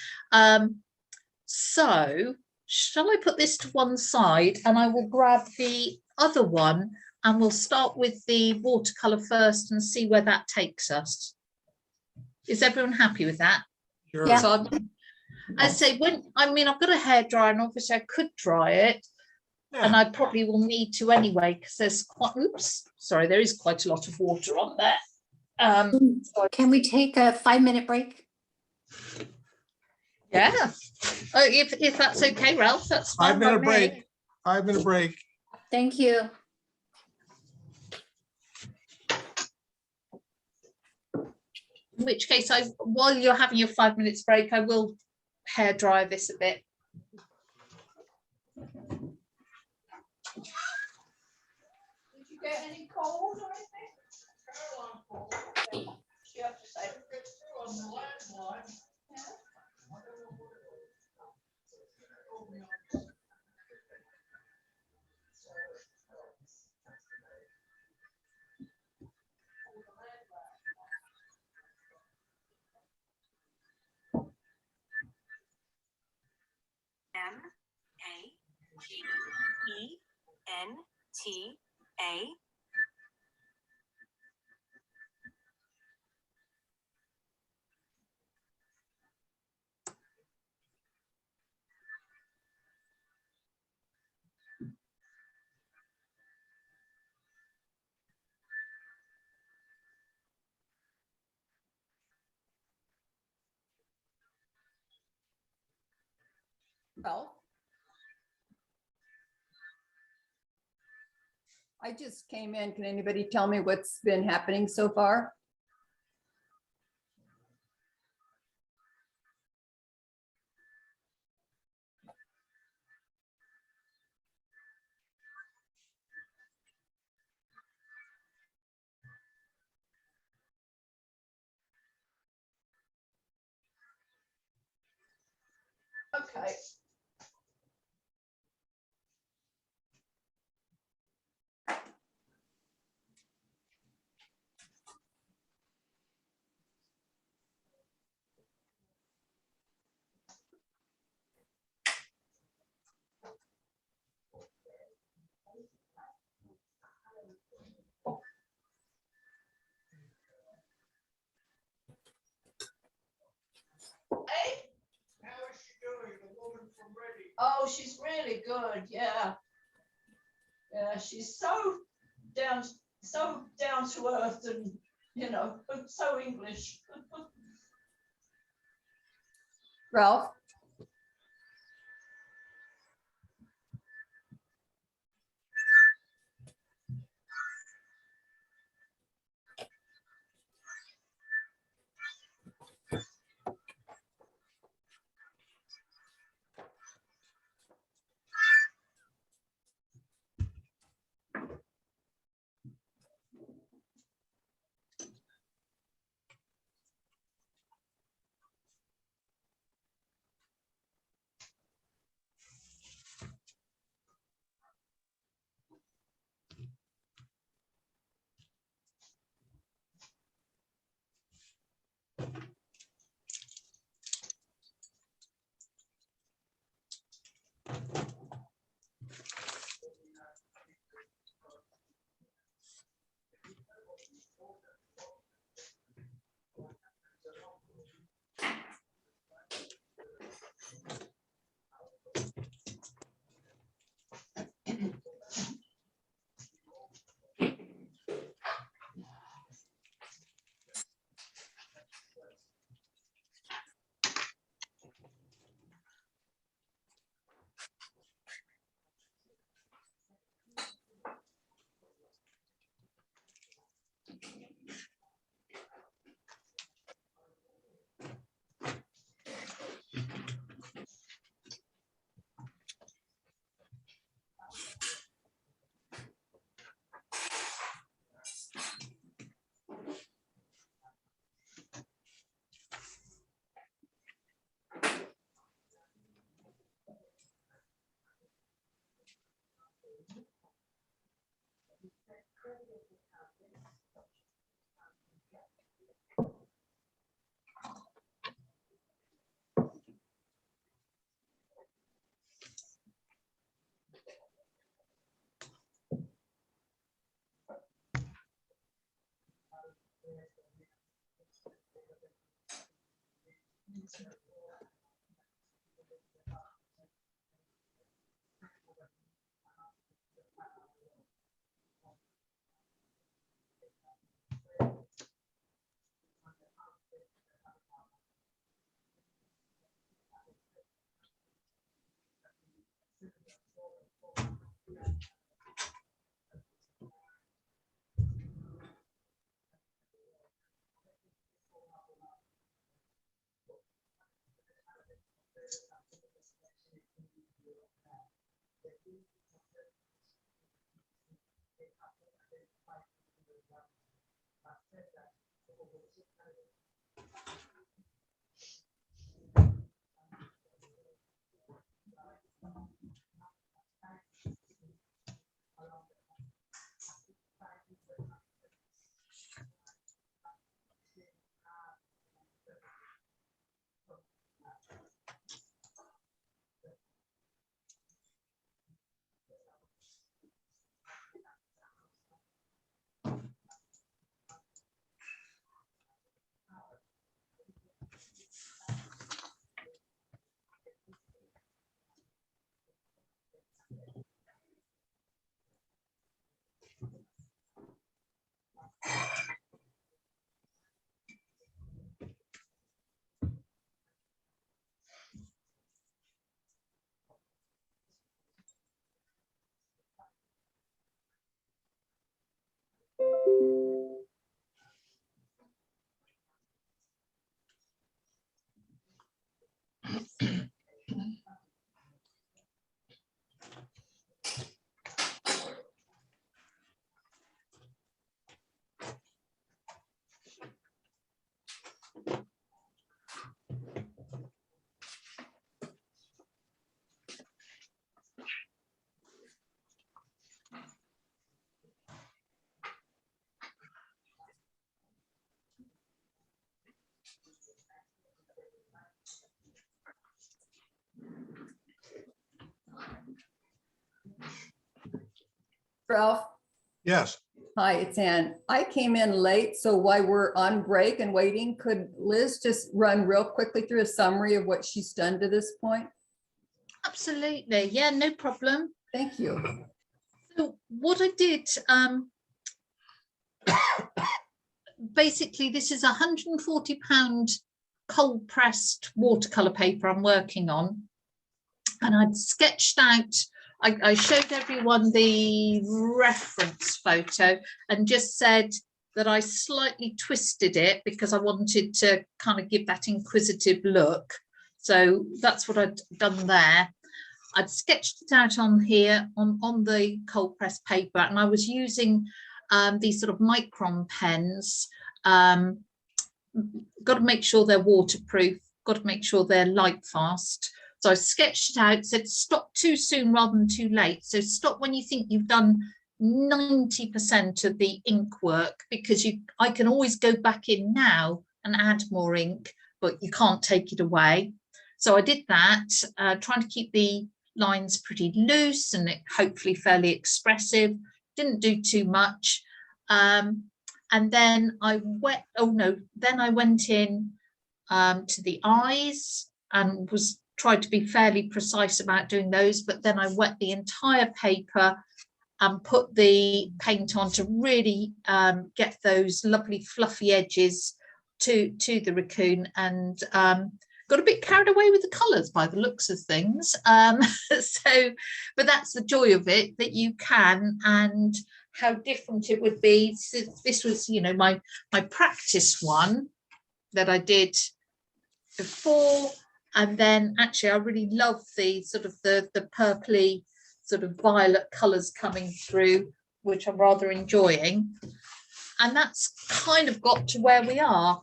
So shall I put this to one side and I will grab the other one and we'll start with the watercolour first and see where that takes us. Is everyone happy with that? Sure. Yeah. So I say I've got a hairdryer and obviously I could dry it. Yeah. And I probably will need to anyway because there's there is quite a lot of water on there. So can we take a 5-minute break? Yeah. Oh, if that's okay, Ralph, that's fine. 5-minute break. 5-minute break. Thank you. In which case, while you're having your 5 minutes break, I will hair dry this a bit. Did you get any cold or anything? Caroline cold. She have to say on the landline. Yeah. MAGENTA Ralph? I just came in. Can anybody tell me what's been happening so far? Okay. Hey, How is she doing, the woman from Reading? oh, she's really good. Yeah. Yeah, she's so down to earth and, you know, so English. Ralph? Ralph, Yes. hi, it's Ann. I came in late, so while we're on break and waiting, could Liz just run real quickly through a summary of what she's done to this point? Absolutely. Yeah, no problem. Thank you. So what I did, basically, this is £140 cold pressed watercolor paper I'm working on. And I'd sketched out, I showed everyone the reference photo and just said that I slightly twisted it because I wanted to kind of give that inquisitive look. So that's what I'd done there. I'd sketched it out on here on the cold pressed paper, and I was using these sort of Micron pens. Got to make sure they're waterproof, got to make sure they're light fast. So I sketched it out, said stop too soon rather than too late. So stop when you think you've done 90% of the ink work, because I can always go back in now and add more ink, but you can't take it away. So I did that, trying to keep the lines pretty loose and hopefully fairly expressive. Didn't do too much. And then I went in to the eyes and tried to be fairly precise about doing those, but then I wet the entire paper and put the paint on to really get those lovely fluffy edges to the raccoon, and got a bit carried away with the colours by the looks of things. But that's the joy of it, that you can, and how different it would be. So this was, you know, my practice one that I did before, and then actually I really love the sort of the purpley sort of violet colours coming through, which I'm rather enjoying. And that's kind of got to where we are.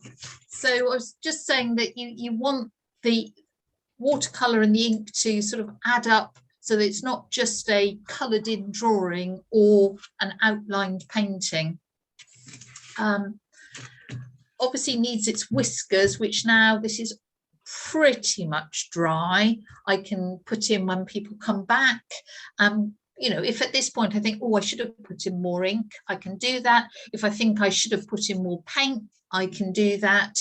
So I was just saying that you want the watercolour and the ink to sort of add up, so that it's not just a coloured in drawing or an outlined painting. Obviously needs its whiskers, which now this is pretty much dry. I can put in when people come back. You know, if at this point I think, oh, I should have put in more ink, I can do that. If I think I should have put in more paint, I can do that.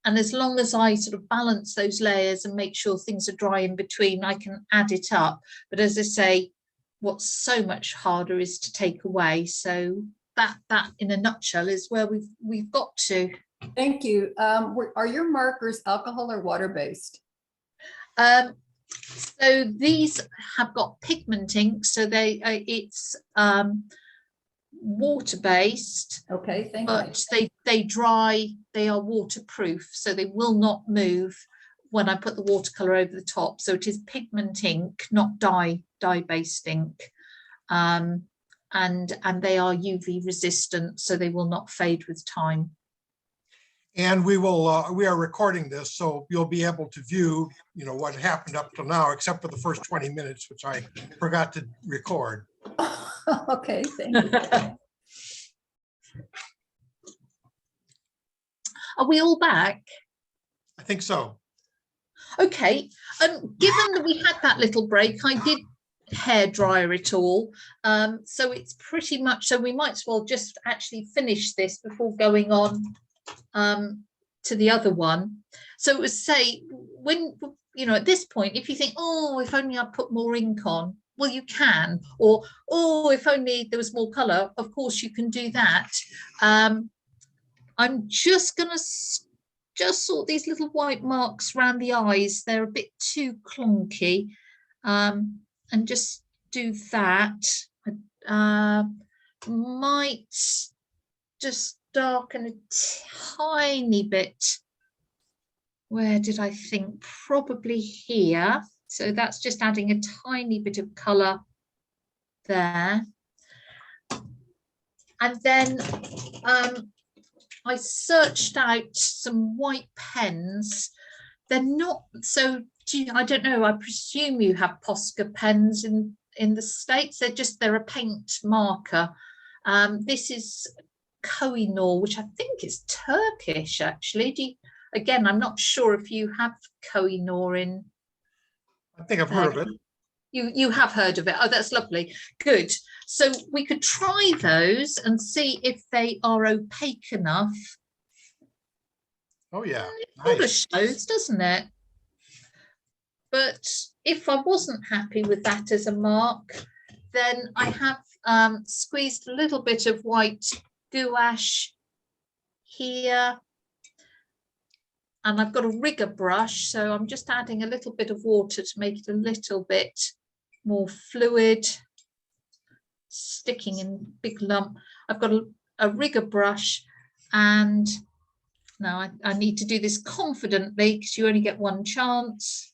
And as long as I sort of balance those layers and make sure things are dry in between, I can add it up. But as I say, what's so much harder is to take away. So that in a nutshell is where we've got to. Thank you. Are your markers alcohol or water-based? So these have got pigment ink, so it's water-based. Okay, thank but you. they dry, they are waterproof, so they will not move when I put the watercolor over the top. So it is pigment ink, not dye-based ink, and they are UV resistant, so they will not fade with time. And we are recording this, so you'll be able to view, you know, what happened up till now, except for the first 20 minutes, which I forgot to record. Okay, thank you. Are we all back? I think so. Okay. Given that we had that little break, I did hair dryer it all. So it's pretty much, so we might as well just actually finish this before going on to the other one. So it was, say, when, you know, at this point, if you think, oh, if only I put more ink on, well, you can. Or, oh, if only there was more colour, of course you can do that. I'm just going to just sort these little white marks around the eyes. They're a bit too clunky. And just do that. Might just darken a tiny bit. Where did I think? Probably here. So that's just adding a tiny bit of colour there. And then I searched out some white pens. They're not so, I don't know, I presume you have Posca pens in the States. They're a paint marker. This is Koh-i-Noor, which I think is Turkish, actually. Again, I'm not sure if you have Koh-i-Noor in. I think I've heard of it. You have heard of it. Oh, that's lovely. Good. So we could try those and see if they are opaque enough. Oh, yeah. It sort of Nice. shows, doesn't it? But if I wasn't happy with that as a mark, then I have squeezed a little bit of white gouache here. And I've got a rigger brush, so I'm just adding a little bit of water to make it a little bit more fluid, sticking in big lump. I've got a rigger brush, and now I need to do this confidently because you only get one chance.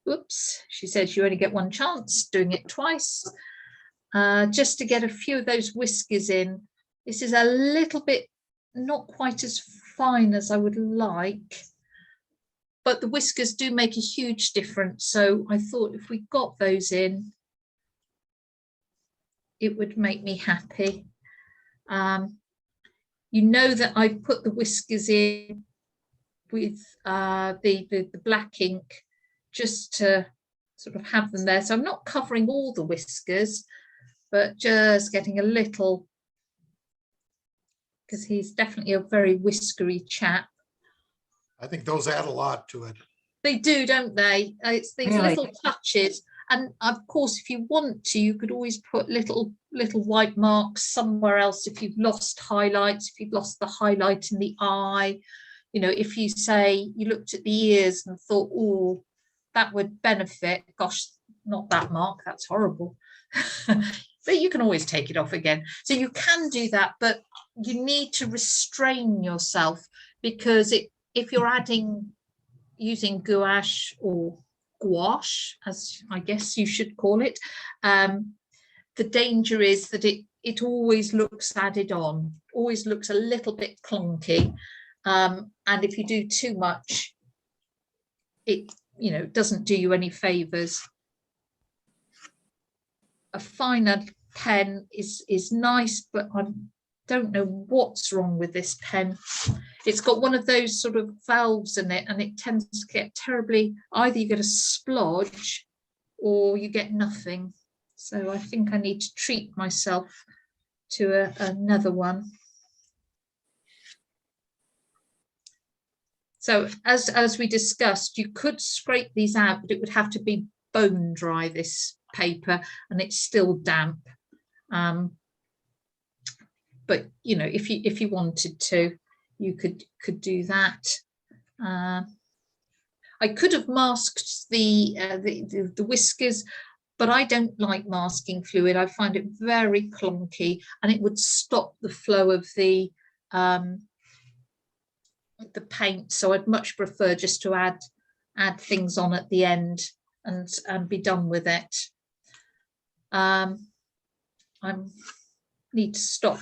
Oops, she says you only get one chance, doing it twice. Just to get a few of those whiskers in. This is a little bit not quite as fine as I would like, but the whiskers do make a huge difference. So I thought if we got those in, it would make me happy. You know that I've put the whiskers in with the black ink just to sort of have them there. So I'm not covering all the whiskers, but just getting a little, because he's definitely a very whiskery chap. I think those add a lot to it. They do, don't they? It's these little touches. And of course, if you want to, you could always put little white marks somewhere else if you've lost highlights, if you've lost the highlight in the eye. You know, if you say you looked at the ears and thought, oh, that would benefit. Gosh, not that mark, that's horrible. But you can always take it off again. So you can do that, but you need to restrain yourself, because if you're using gouache or gouache, as I guess you should call it, the danger is that it always looks added on, always looks a little bit clunky. And if you do too much, it doesn't do you any favors. A finer pen is nice, but I don't know what's wrong with this pen. It's got one of those sort of valves in it, and it tends to get terribly, either you get a splodge or you get nothing. So I think I need to treat myself to another one. So as we discussed, you could scrape these out, but it would have to be bone dry, this paper, and it's still damp. But if you wanted to, you could do that. I could have masked the whiskers, but I don't like masking fluid. I find it very clunky, and it would stop the flow of the paint. So I'd much prefer just to add things on at the end and be done with it. I need to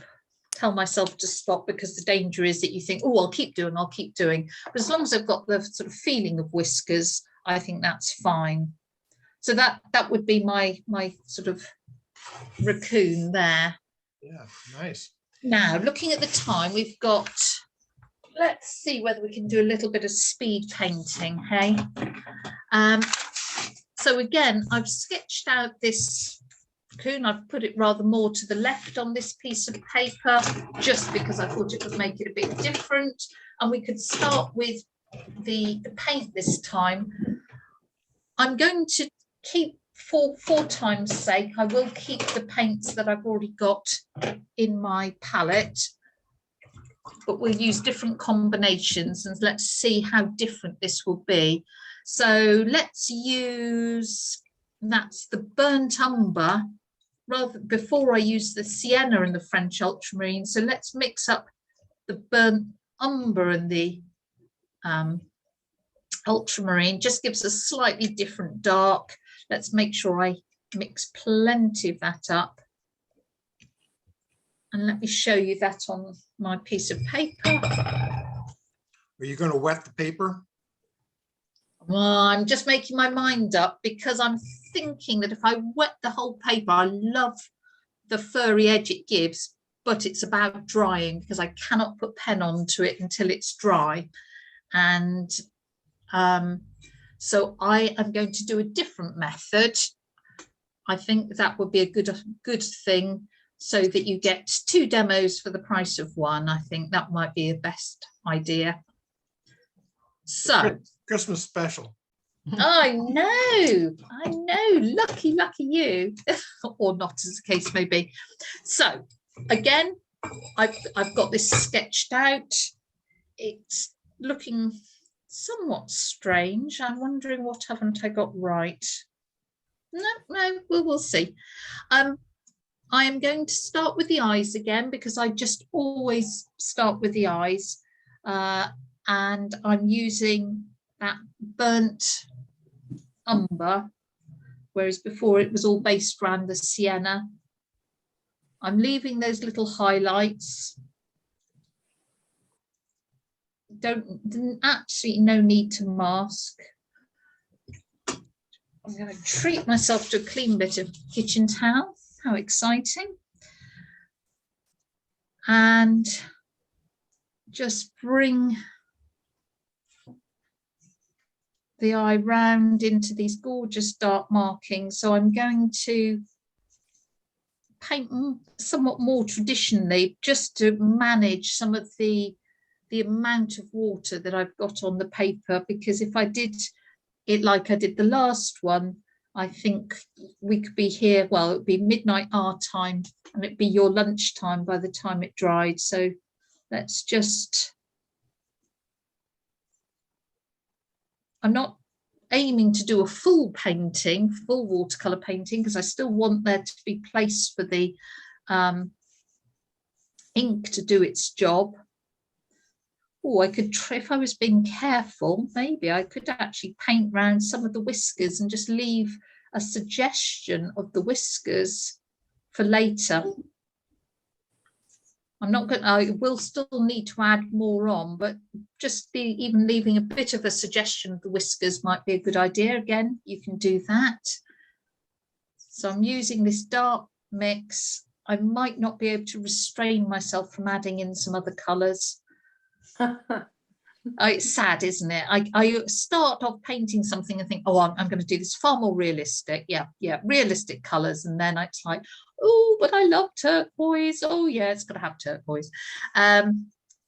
tell myself to stop, because the danger is that you think, oh, I'll keep doing. But as long as I've got the sort of feeling of whiskers, I think that's fine. So that would be my sort of raccoon there. Yeah, nice. Now, looking at the time, we've got, let's see whether we can do a little bit of speed painting, hey? So again, I've sketched out this raccoon. I've put it rather more to the left on this piece of paper, just because I thought it would make it a bit different. And we could start with the paint this time. I'm going to keep, for time's sake, I will keep the paints that I've already got in my palette, but we'll use different combinations, and let's see how different this will be. So let's use, that's the burnt umber, before I use the sienna and the French ultramarine. So let's mix up the burnt umber and the ultramarine. Just gives a slightly different dark. Let's make sure I mix plenty of that up. And let me show you that on my piece of paper. Are you going to wet the paper? Well, I'm just making my mind up, because I'm thinking that if I wet the whole paper, I love the furry edge it gives, but it's about drying, because I cannot put pen onto it until it's dry. And so I am going to do a different method. I think that would be a good thing, so that you get 2 demos for the price of 1. I think that might be a best idea. So Christmas special. I know, lucky you, or not, as the case may be. So again, I've got this sketched out. It's looking somewhat strange. I'm wondering, what haven't I got right? No, we'll see. I am going to start with the eyes again, because I just always start with the eyes, and I'm using that burnt umber, whereas before it was all based around the sienna. I'm leaving those little highlights. Actually no need to mask. I'm going to treat myself to a clean bit of kitchen towel. How exciting. And just bring the eye round into these gorgeous dark markings. So I'm going to paint somewhat more traditionally, just to manage some of the amount of water that I've got on the paper, because if I did it like I did the last one, I think we could be here, well, it would be midnight our time, and it'd be your lunchtime by the time it dried. So let's just, I'm not aiming to do a full painting, full watercolor painting, because I still want there to be place for the ink to do its job. Oh, I could, if I was being careful, maybe I could actually paint around some of the whiskers and just leave a suggestion of the whiskers for later. I'm not going to, I will still need to add more on, but just even leaving a bit of a suggestion of the whiskers might be a good idea. Again, you can do that. So I'm using this dark mix. I might not be able to restrain myself from adding in some other colours. It's sad, isn't it? I start off painting something and think, oh, I'm going to do this far more realistic. Yeah, realistic colours. And then it's like, oh, but I love turquoise. Oh, yeah, it's got to have turquoise.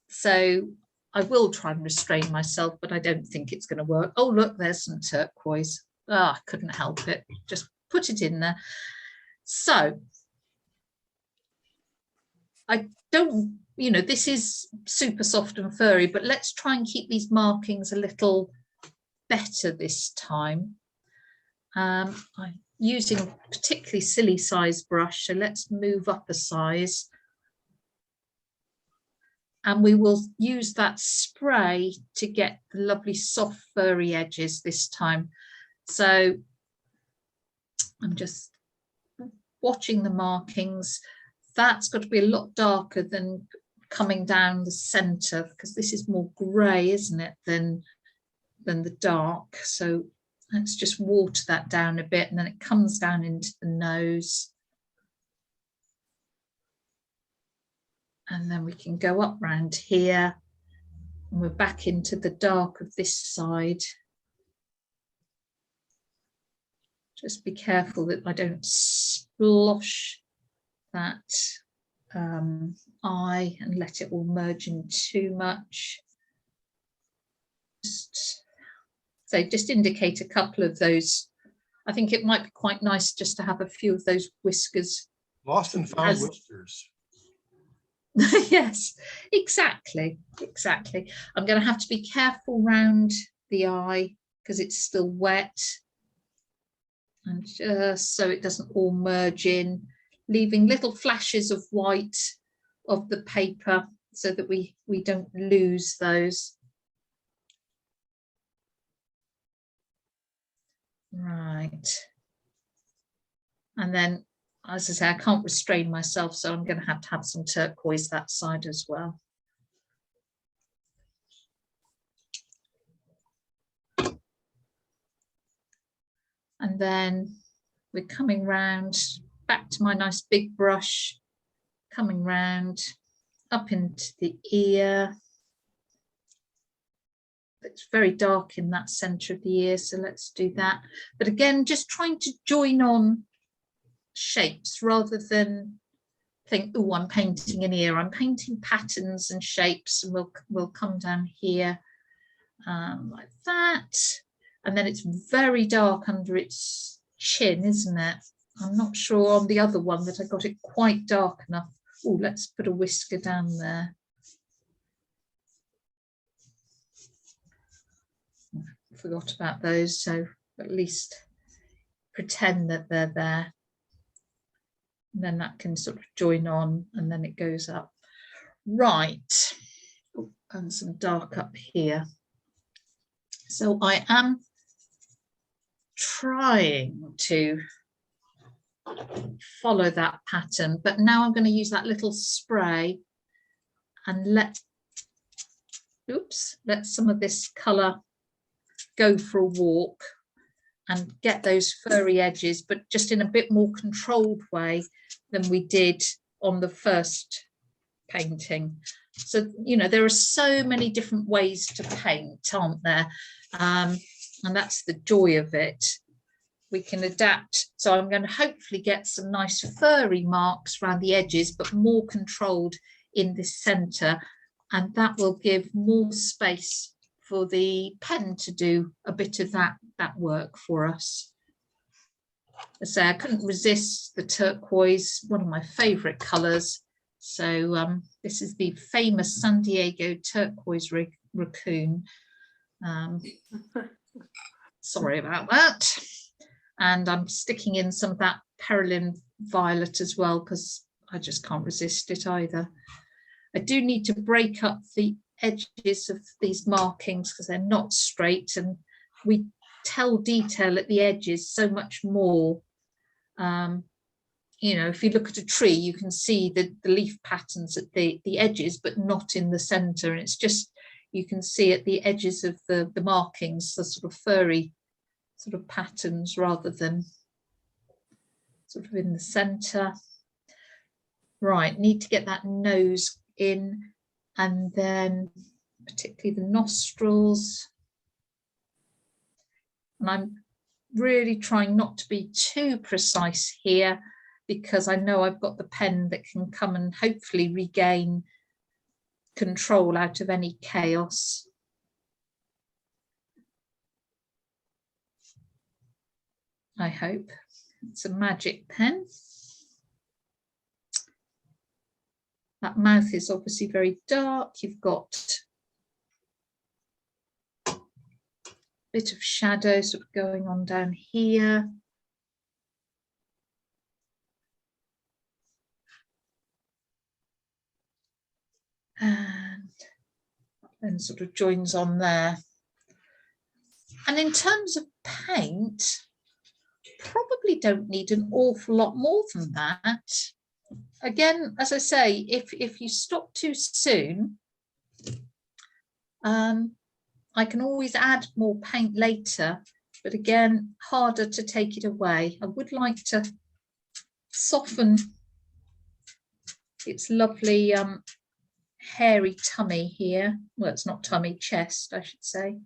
So I will try and restrain myself, but I don't think it's going to work. Oh, look, there's some turquoise. I couldn't help it. Just put it in there. So I don't, you know, this is super soft and furry, but let's try and keep these markings a little better this time. I'm using a particularly silly size brush, so let's move up a size. And we will use that spray to get the lovely soft furry edges this time. So I'm just watching the markings. That's got to be a lot darker than coming down the center, because this is more grey, isn't it, than the dark. So let's just water that down a bit, and then it comes down into the nose. And then we can go up round here, and we're back into the dark of this side. Just be careful that I don't splosh that eye and let it all merge in too much. So just indicate a couple of those. I think it might be quite nice just to have a few of those whiskers. Lost and found whiskers. Yes, exactly. I'm going to have to be careful round the eye because it's still wet, and just so it doesn't all merge in, leaving little flashes of white of the paper so that we don't lose those. Right. And then, as I say, I can't restrain myself, so I'm going to have some turquoise that side as well. And then we're coming round back to my nice big brush, coming round up into the ear. It's very dark in that center of the ear, so let's do that. But again, just trying to join on shapes rather than think, oh, I'm painting in here. I'm painting patterns and shapes, and we'll come down here like that. And then it's very dark under its chin, isn't it? I'm not sure on the other one that I got it quite dark enough. Oh, let's put a whisker down there. Forgot about those, so at least pretend that they're there. And then that can sort of join on, and then it goes up. Right, and some dark up here. So I am trying to follow that pattern, but now I'm going to use that little spray and let some of this colour go for a walk and get those furry edges, but just in a bit more controlled way than we did on the first painting. So, you know, there are so many different ways to paint, aren't there? And that's the joy of it. We can adapt. So I'm going to hopefully get some nice furry marks around the edges, but more controlled in the centre. And that will give more space for the pen to do a bit of that work for us. I say I couldn't resist the turquoise, one of my favourite colours. So this is the famous San Diego turquoise raccoon. Sorry about that. And I'm sticking in some of that Perylene violet as well, because I just can't resist it either. I do need to break up the edges of these markings because they're not straight, and we tell detail at the edges so much more. You know, if you look at a tree, you can see the leaf patterns at the edges, but not in the centre. And it's just, you can see at the edges of the markings, the sort of furry sort of patterns rather than sort of in the centre. Right, need to get that nose in, and then particularly the nostrils. And I'm really trying not to be too precise here, because I know I've got the pen that can come and hopefully regain control out of any chaos. I hope. It's a magic pen. That mouth is obviously very dark. You've got a bit of shadow sort of going on down here. And then sort of joins on there. And in terms of paint, probably don't need an awful lot more than that. Again, as I say, if you stop too soon, I can always add more paint later, but again, harder to take it away. I would like to soften its lovely hairy tummy here. Well, it's not tummy, chest, I should say.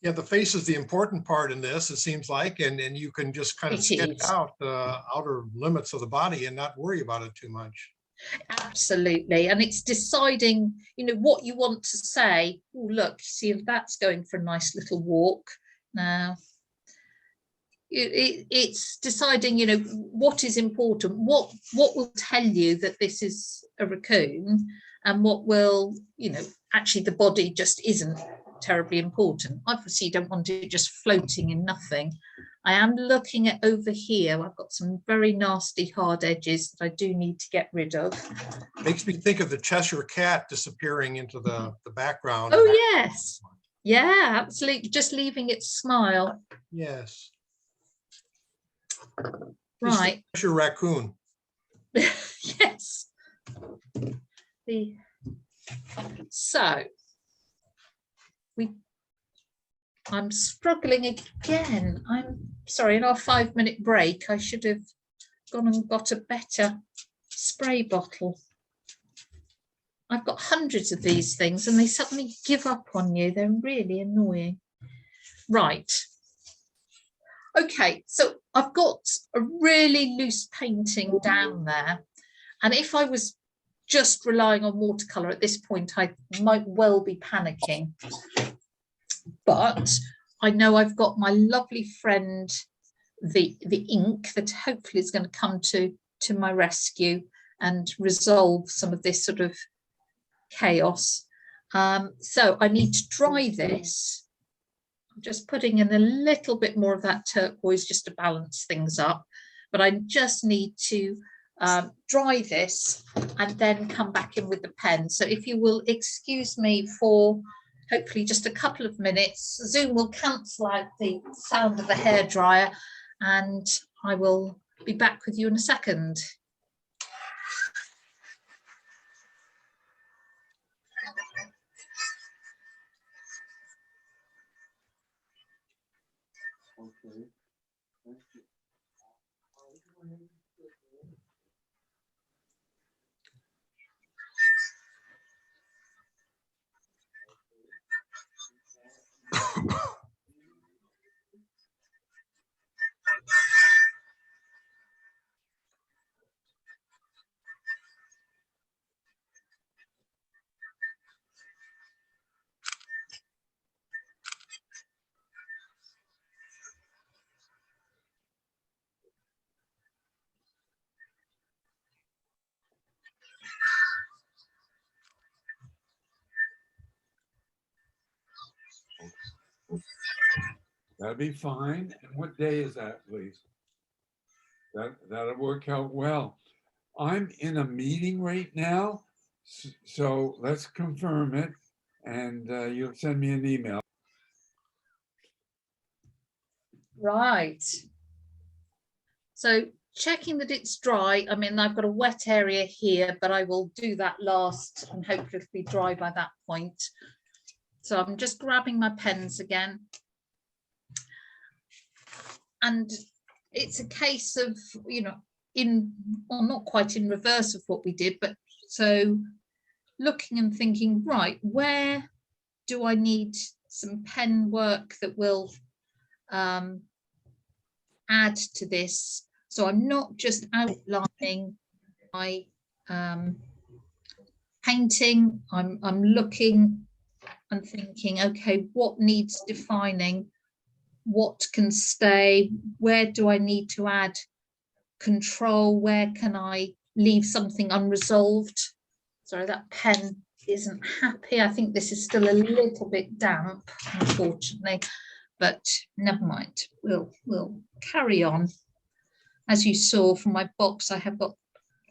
Yeah, the face is the important part in this, it seems like, and you can just kind of sketch out the outer limits of the body and not worry about it too much. Absolutely. And it's deciding, you know, what you want to say. Oh, look, see if that's going for a nice little walk. Now, it's deciding, you know, what is important, what will tell you that this is a raccoon, and what will, you know, actually the body just isn't terribly important. Obviously you don't want it just floating in nothing. I am looking at over here, I've got some very nasty hard edges that I do need to get rid of. Makes me think of the Cheshire cat disappearing into the background. Oh yes, yeah, absolutely, just leaving its smile. Yes. Right. Cheshire raccoon. Yes. So I'm struggling again. I'm sorry, in our 5-minute break, I should have gone and got a better spray bottle. I've got hundreds of these things and they suddenly give up on you. They're really annoying. Right. Okay, so I've got a really loose painting down there. And if I was just relying on watercolor at this point, I might well be panicking. But I know I've got my lovely friend, the ink, that hopefully is going to come to my rescue and resolve some of this sort of chaos. So I need to dry this. I'm just putting in a little bit more of that turquoise just to balance things up, but I just need to dry this and then come back in with the pen. So if you will excuse me for hopefully just a couple of minutes, Zoom will cancel out the sound of the hairdryer and I will be back with you in a second. Okay. That'd be fine. And what day is that, please? That'll work out well. I'm in a meeting right now, so let's confirm it, and you'll send me an email. Right. So checking that it's dry. I mean, I've got a wet area here, but I will do that last and hopefully it'll be dry by that point. So I'm just grabbing my pens again. And it's a case of, you know, well, not quite in reverse of what we did, but so looking and thinking, right, where do I need some pen work that will add to this? So I'm not just outlining my painting, I'm looking and thinking, okay, what needs defining? What can stay? Where do I need to add control? Where can I leave something unresolved? Sorry, that pen isn't happy. I think this is still a little bit damp, unfortunately, but never mind. We'll carry on. As you saw from my box, I have got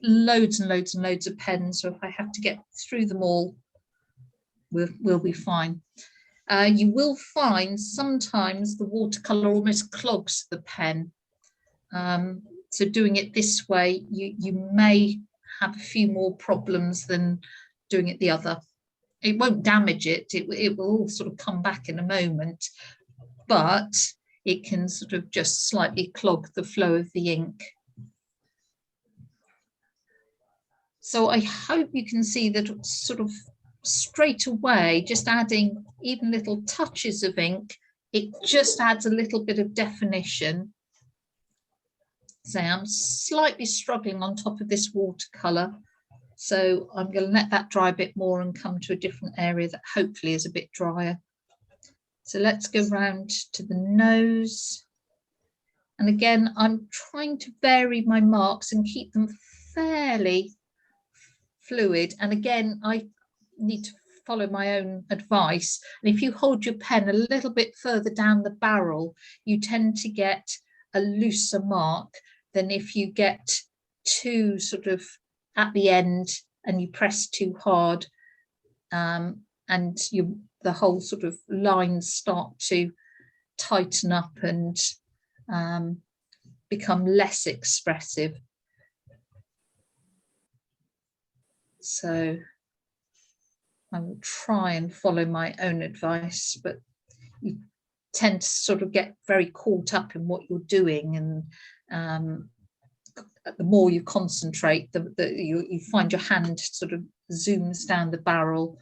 loads and loads and loads of pens, so if I have to get through them all, we'll be fine. You will find sometimes the watercolor almost clogs the pen. So doing it this way, you may have a few more problems than doing it the other. It won't damage it. It will all sort of come back in a moment, but it can sort of just slightly clog the flow of the ink. So I hope you can see that sort of straight away, just adding even little touches of ink, it just adds a little bit of definition. So I'm slightly struggling on top of this watercolor, so I'm going to let that dry a bit more and come to a different area that hopefully is a bit drier. So let's go round to the nose, and again I'm trying to vary my marks and keep them fairly fluid, and again I need to follow my own advice, and if you hold your pen a little bit further down the barrel, you tend to get a looser mark than if you get too sort of at the end and you press too hard, and the whole sort of lines start to tighten up and become less expressive. So I will try and follow my own advice, but you tend to sort of get very caught up in what you're doing, and the more you concentrate, you find your hand sort of zooms down the barrel.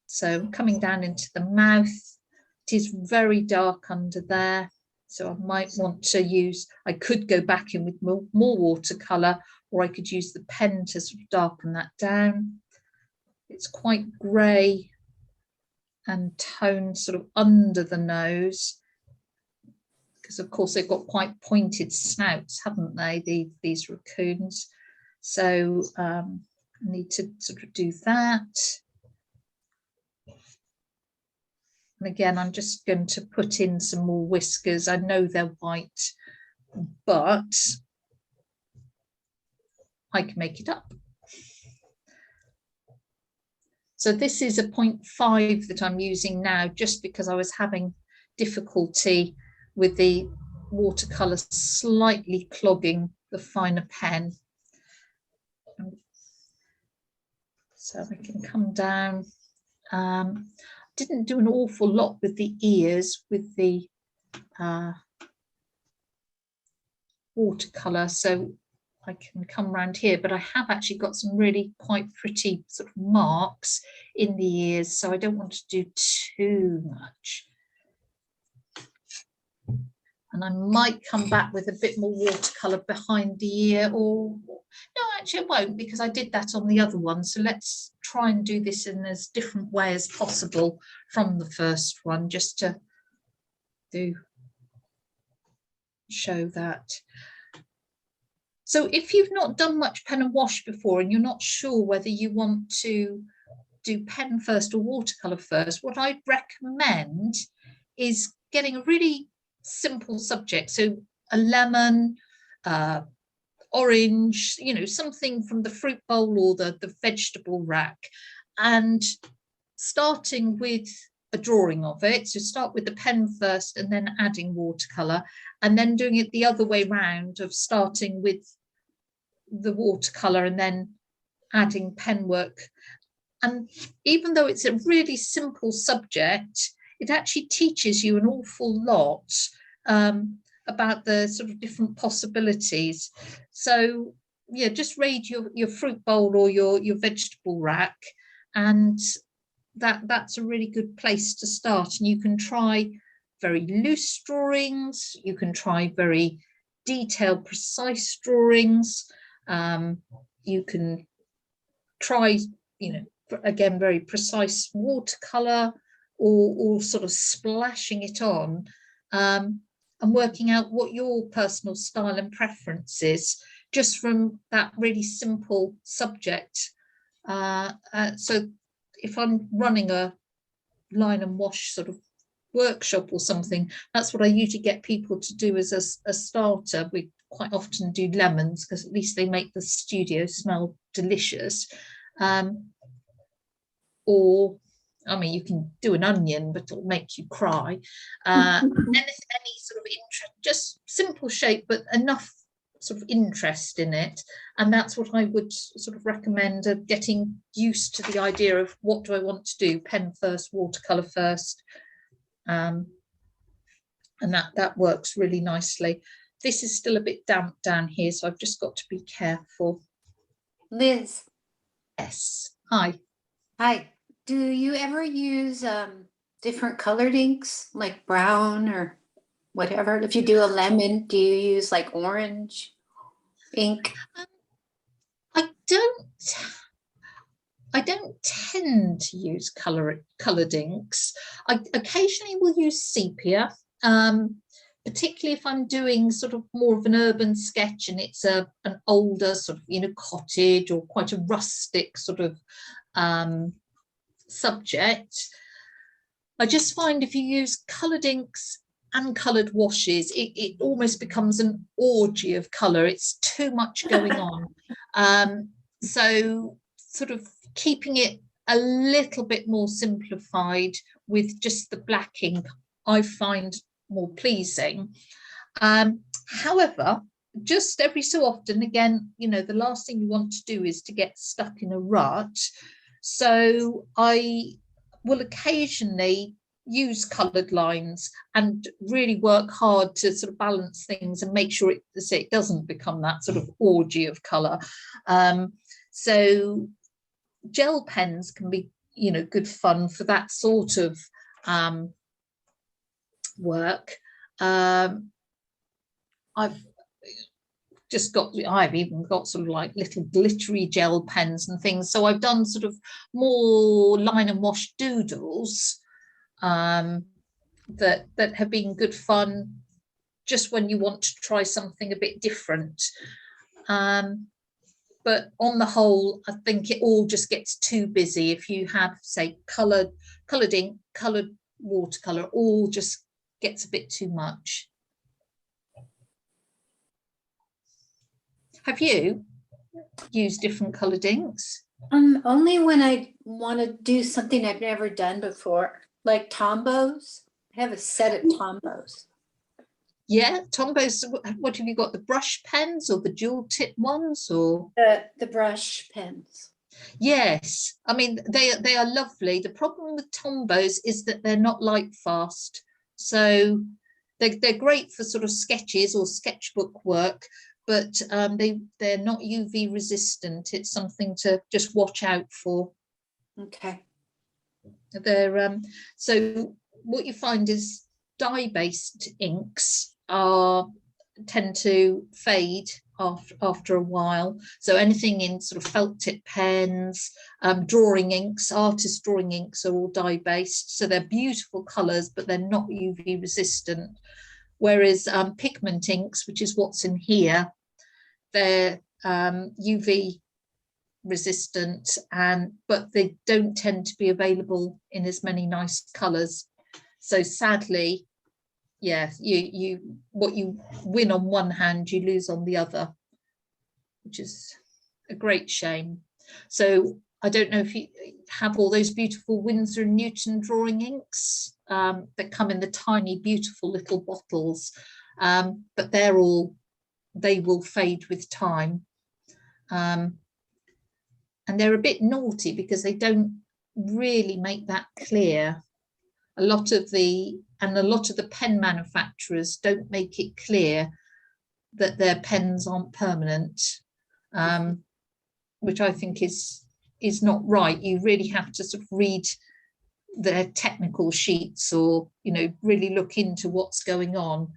So coming down into the mouth, it is very dark under there. So I might want to use, I could go back in with more watercolour, or I could use the pen to sort of darken that down. It's quite grey and toned sort of under the nose, because of course they've got quite pointed snouts, haven't they, these raccoons? So I need to sort of do that. And again, I'm just going to put in some more whiskers. I know they're white, but I can make it up. So this is a 0.5 that I'm using now, just because I was having difficulty with the watercolour slightly clogging the finer pen. So I can come down. Didn't do an awful lot with the ears with the watercolour, so I can come around here, but I have actually got some really quite pretty sort of marks in the ears, so I don't want to do too much. And I might come back with a bit more watercolour behind the ear, or no, actually I won't, because I did that on the other one. So let's try and do this in as different way as possible from the first one, just to show that. So if you've not done much pen and wash before and you're not sure whether you want to do pen first or watercolour first, what I'd recommend is getting a really simple subject. So a lemon, orange, you know, something from the fruit bowl or the vegetable rack, and starting with a drawing of it. So start with the pen first and then adding watercolour, and then doing it the other way round, of starting with the watercolour and then adding pen work. And even though it's a really simple subject, it actually teaches you an awful lot about the sort of different possibilities. So yeah, just read your fruit bowl or your vegetable rack, and that's a really good place to start. And you can try very loose drawings, you can try very detailed, precise drawings, you can try, you know, again, very precise watercolour, or sort of splashing it on, and working out what your personal style and preference is, just from that really simple subject. So if I'm running a line and wash sort of workshop or something, that's what I usually get people to do as a starter. We quite often do lemons, because at least they make the studio smell delicious. Or, I mean, you can do an onion, but it'll make you cry. And then if any sort of interest, just simple shape, but enough sort of interest in it. And that's what I would sort of recommend, getting used to the idea of what do I want to do, pen first, watercolour first. And that works really nicely. This is still a bit damp down here, so I've just got to be careful. Liz. Yes. Hi. Hi. Do you ever use different colored inks, like brown or whatever? If you do a lemon, do you use like orange ink? I don't tend to use coloured inks. I occasionally will use sepia, particularly if I'm doing sort of more of an urban sketch and it's an older sort of, you know, cottage, or quite a rustic sort of subject. I just find if you use coloured inks and coloured washes, it almost becomes an orgy of colour. It's too much going on. So sort of keeping it a little bit more simplified with just the black ink, I find more pleasing. However, just every so often, again, you know, the last thing you want to do is to get stuck in a rut. So I will occasionally use coloured lines and really work hard to sort of balance things and make sure it doesn't become that sort of orgy of colour. So gel pens can be, you know, good fun for that sort of work. I've even got sort of like little glittery gel pens and things. So I've done sort of more line and wash doodles that have been good fun just when you want to try something a bit different. But on the whole, I think it all just gets too busy if you have, say, coloured ink, coloured watercolour, all just gets a bit too much. Have you used different coloured inks? Only when I want to do something I've never done before, like Tombows. I have a set of Tombows. Yeah, Tombows. What have you got? The brush pens or the dual tip ones, or The brush pens? Yes, I mean they are lovely. The problem with Tombows is that they're not light fast, so they're great for sort of sketches or sketchbook work, but they're not UV resistant. It's something to just watch out for. Okay. They're so what you find is dye-based inks tend to fade after a while. So anything in sort of felt tip pens, drawing inks, artist drawing inks are all dye-based. So they're beautiful colours, but they're not UV resistant. Whereas pigment inks, which is what's in here, they're UV resistant, but they don't tend to be available in as many nice colours. So sadly, yeah, what you win on one hand, you lose on the other, which is a great shame. So I don't know if you have all those beautiful Winsor & Newton drawing inks that come in the tiny, beautiful little bottles, but they will fade with time. And they're a bit naughty because they don't really make that clear. A lot of the pen manufacturers don't make it clear that their pens aren't permanent, which I think is not right. You really have to sort of read their technical sheets, or really look into what's going on.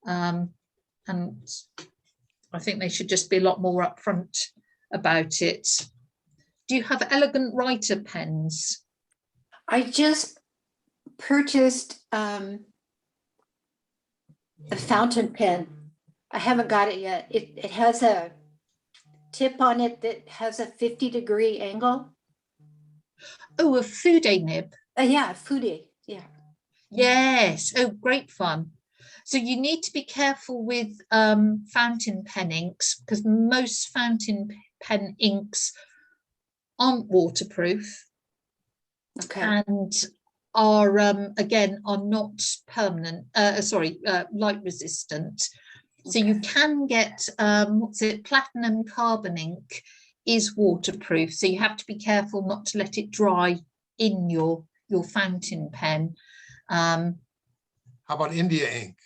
And I think they should just be a lot more upfront about it. Do you have elegant writer pens? I just purchased a fountain pen. I haven't got it yet. It has a tip on it that has a 50-degree angle. Oh, a Fude nib. Yeah, Fude. Yeah. Yes. Oh, great fun. So you need to be careful with fountain pen inks, because most fountain pen inks aren't waterproof. Okay. And are not permanent, light resistant. So you can get platinum carbon ink is waterproof, so you have to be careful not to let it dry in your fountain pen. How about India ink?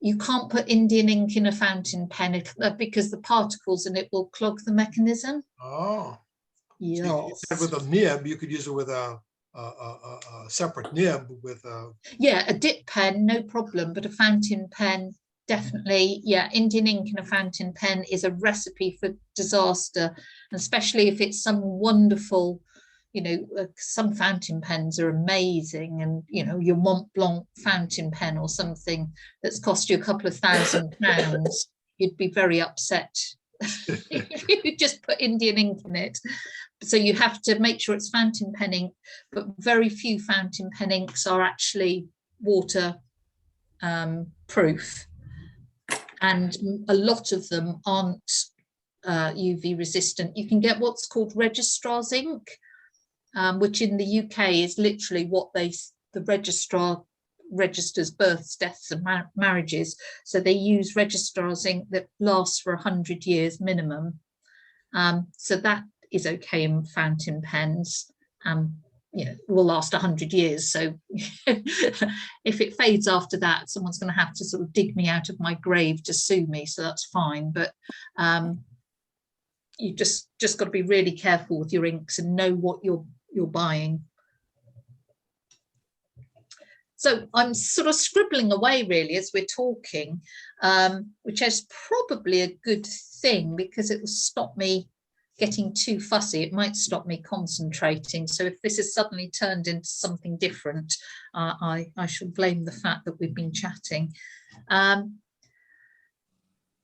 You can't put Indian ink in a fountain pen because the particles in it will clog the mechanism. Oh, yes. So with a nib, you could use it with a separate nib with a dip pen, no problem, but a fountain pen, definitely. Indian ink in a fountain pen is a recipe for disaster, and especially if it's some wonderful, some fountain pens are amazing, and your Mont Blanc fountain pen or something that's cost you a couple of £1,000, you'd be very upset if you just put Indian ink in it. So you have to make sure it's fountain pen ink, but very few fountain pen inks are actually water proof, and a lot of them aren't UV resistant. You can get what's called registrar's ink, which in the UK is literally what the registrar registers births, deaths and marriages. So they use registrar's ink that lasts for 100 years minimum. So that is okay in fountain pens. Will last 100 years. So if it fades after that, someone's going to have to sort of dig me out of my grave to sue me. So that's fine. But you just got to be really careful with your inks and know what you're buying. So I'm sort of scribbling away really as we're talking, which is probably a good thing because it will stop me getting too fussy. It might stop me concentrating. So if this is suddenly turned into something different, I shall blame the fact that we've been chatting. And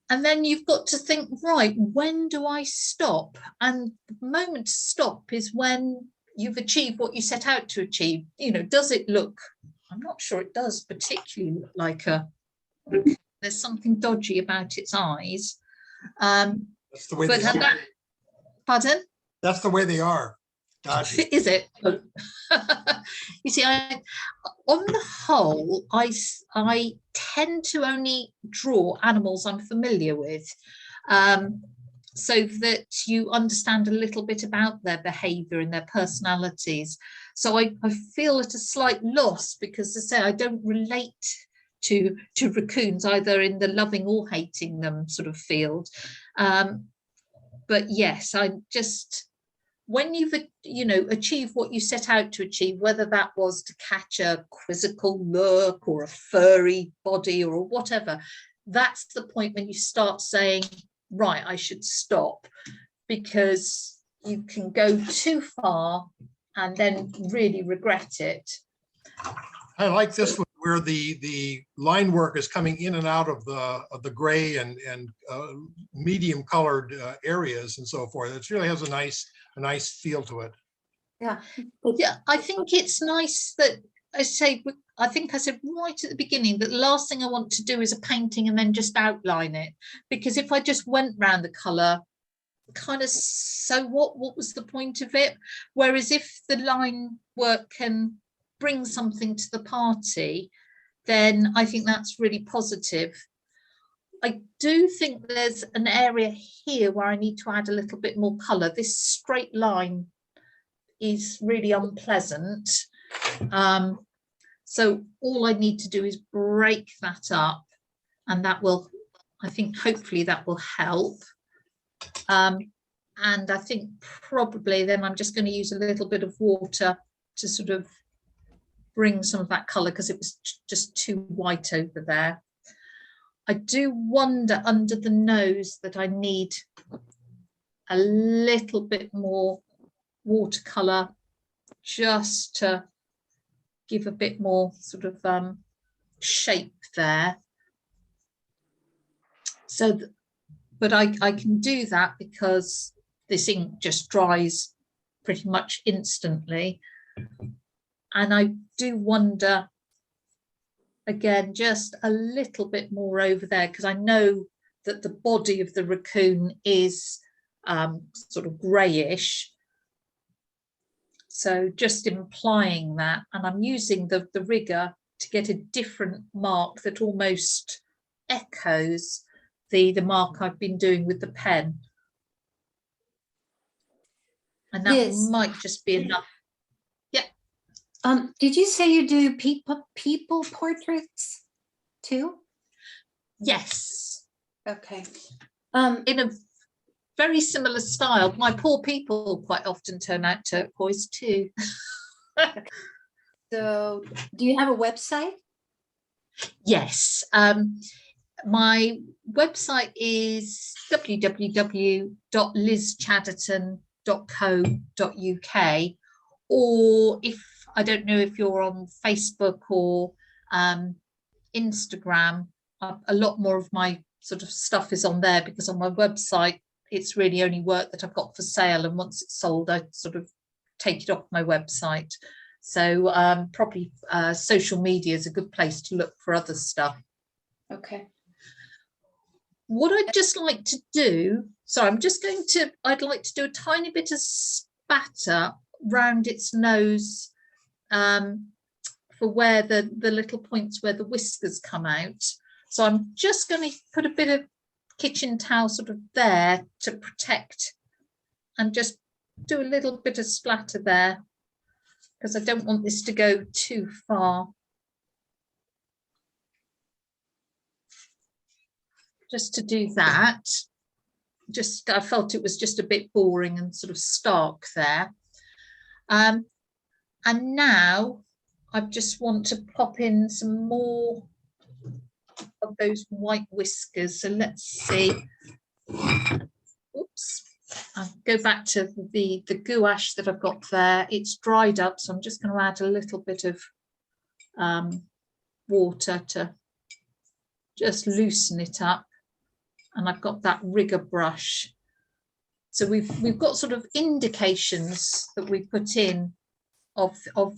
then you've got to think, right, when do I stop? And the moment to stop is when you've achieved what you set out to achieve. You know, does it look, I'm not sure it does particularly look like a, there's something dodgy about its eyes. That's the way they are. Pardon? That's the way they are. Dodgy. Is it? You see, on the whole, I tend to only draw animals I'm familiar with, so that you understand a little bit about their behaviour and their personalities. So I feel at a slight loss because, as I say, I don't relate to raccoons either in the loving or hating them sort of field. But yes, I just, when you've, you know, achieved what you set out to achieve, whether that was to catch a quizzical look or a furry body or whatever, that's the point when you start saying, right, I should stop, because you can go too far and then really regret it. I like this one where the line work is coming in and out of the gray and medium colored areas and so forth. It really has a nice feel to it. Yeah. Yeah, I think it's nice that I think I said right at the beginning that the last thing I want to do is a painting and then just outline it, because if I just went round the colour, kind of, so what was the point of it? Whereas if the line work can bring something to the party, then I think that's really positive. I do think there's an area here where I need to add a little bit more colour. This straight line is really unpleasant. So all I need to do is break that up, and that will, I think, hopefully that will help. And I think probably then I'm just going to use a little bit of water to sort of bring some of that colour, because it was just too white over there. I do wonder under the nose that I need a little bit more watercolour just to give a bit more sort of shape there. So, but I can do that because this ink just dries pretty much instantly. And I do wonder, again, just a little bit more over there, because I know that the body of the raccoon is sort of greyish. So just implying that, and I'm using the rigger to get a different mark that almost echoes the mark I've been doing with the pen. And that might just be enough. Yeah. Did you say you do people portraits too? Yes. Okay. In a very similar style. My poor people quite often turn out turquoise too. So do you have a website? Yes. My website is www.LizChaderton.co.uk, or if I don't know if you're on Facebook or Instagram, a lot more of my sort of stuff is on there, because on my website it's really only work that I've got for sale, and once it's sold I sort of take it off my website. So probably social media is a good place to look for other stuff. Okay. What I'd just like to do, so I'd like to do a tiny bit of spatter round its nose for where the little points where the whiskers come out. So I'm just going to put a bit of kitchen towel sort of there to protect, and just do a little bit of splatter there, because I don't want this to go too far. Just to do that, I felt it was just a bit boring and sort of stark there. And now I just want to pop in some more of those white whiskers. So let's see. Oops. I'll go back to the gouache that I've got there. It's dried up, so I'm just going to add a little bit of water to just loosen it up. And I've got that rigger brush. So we've got sort of indications that we put in of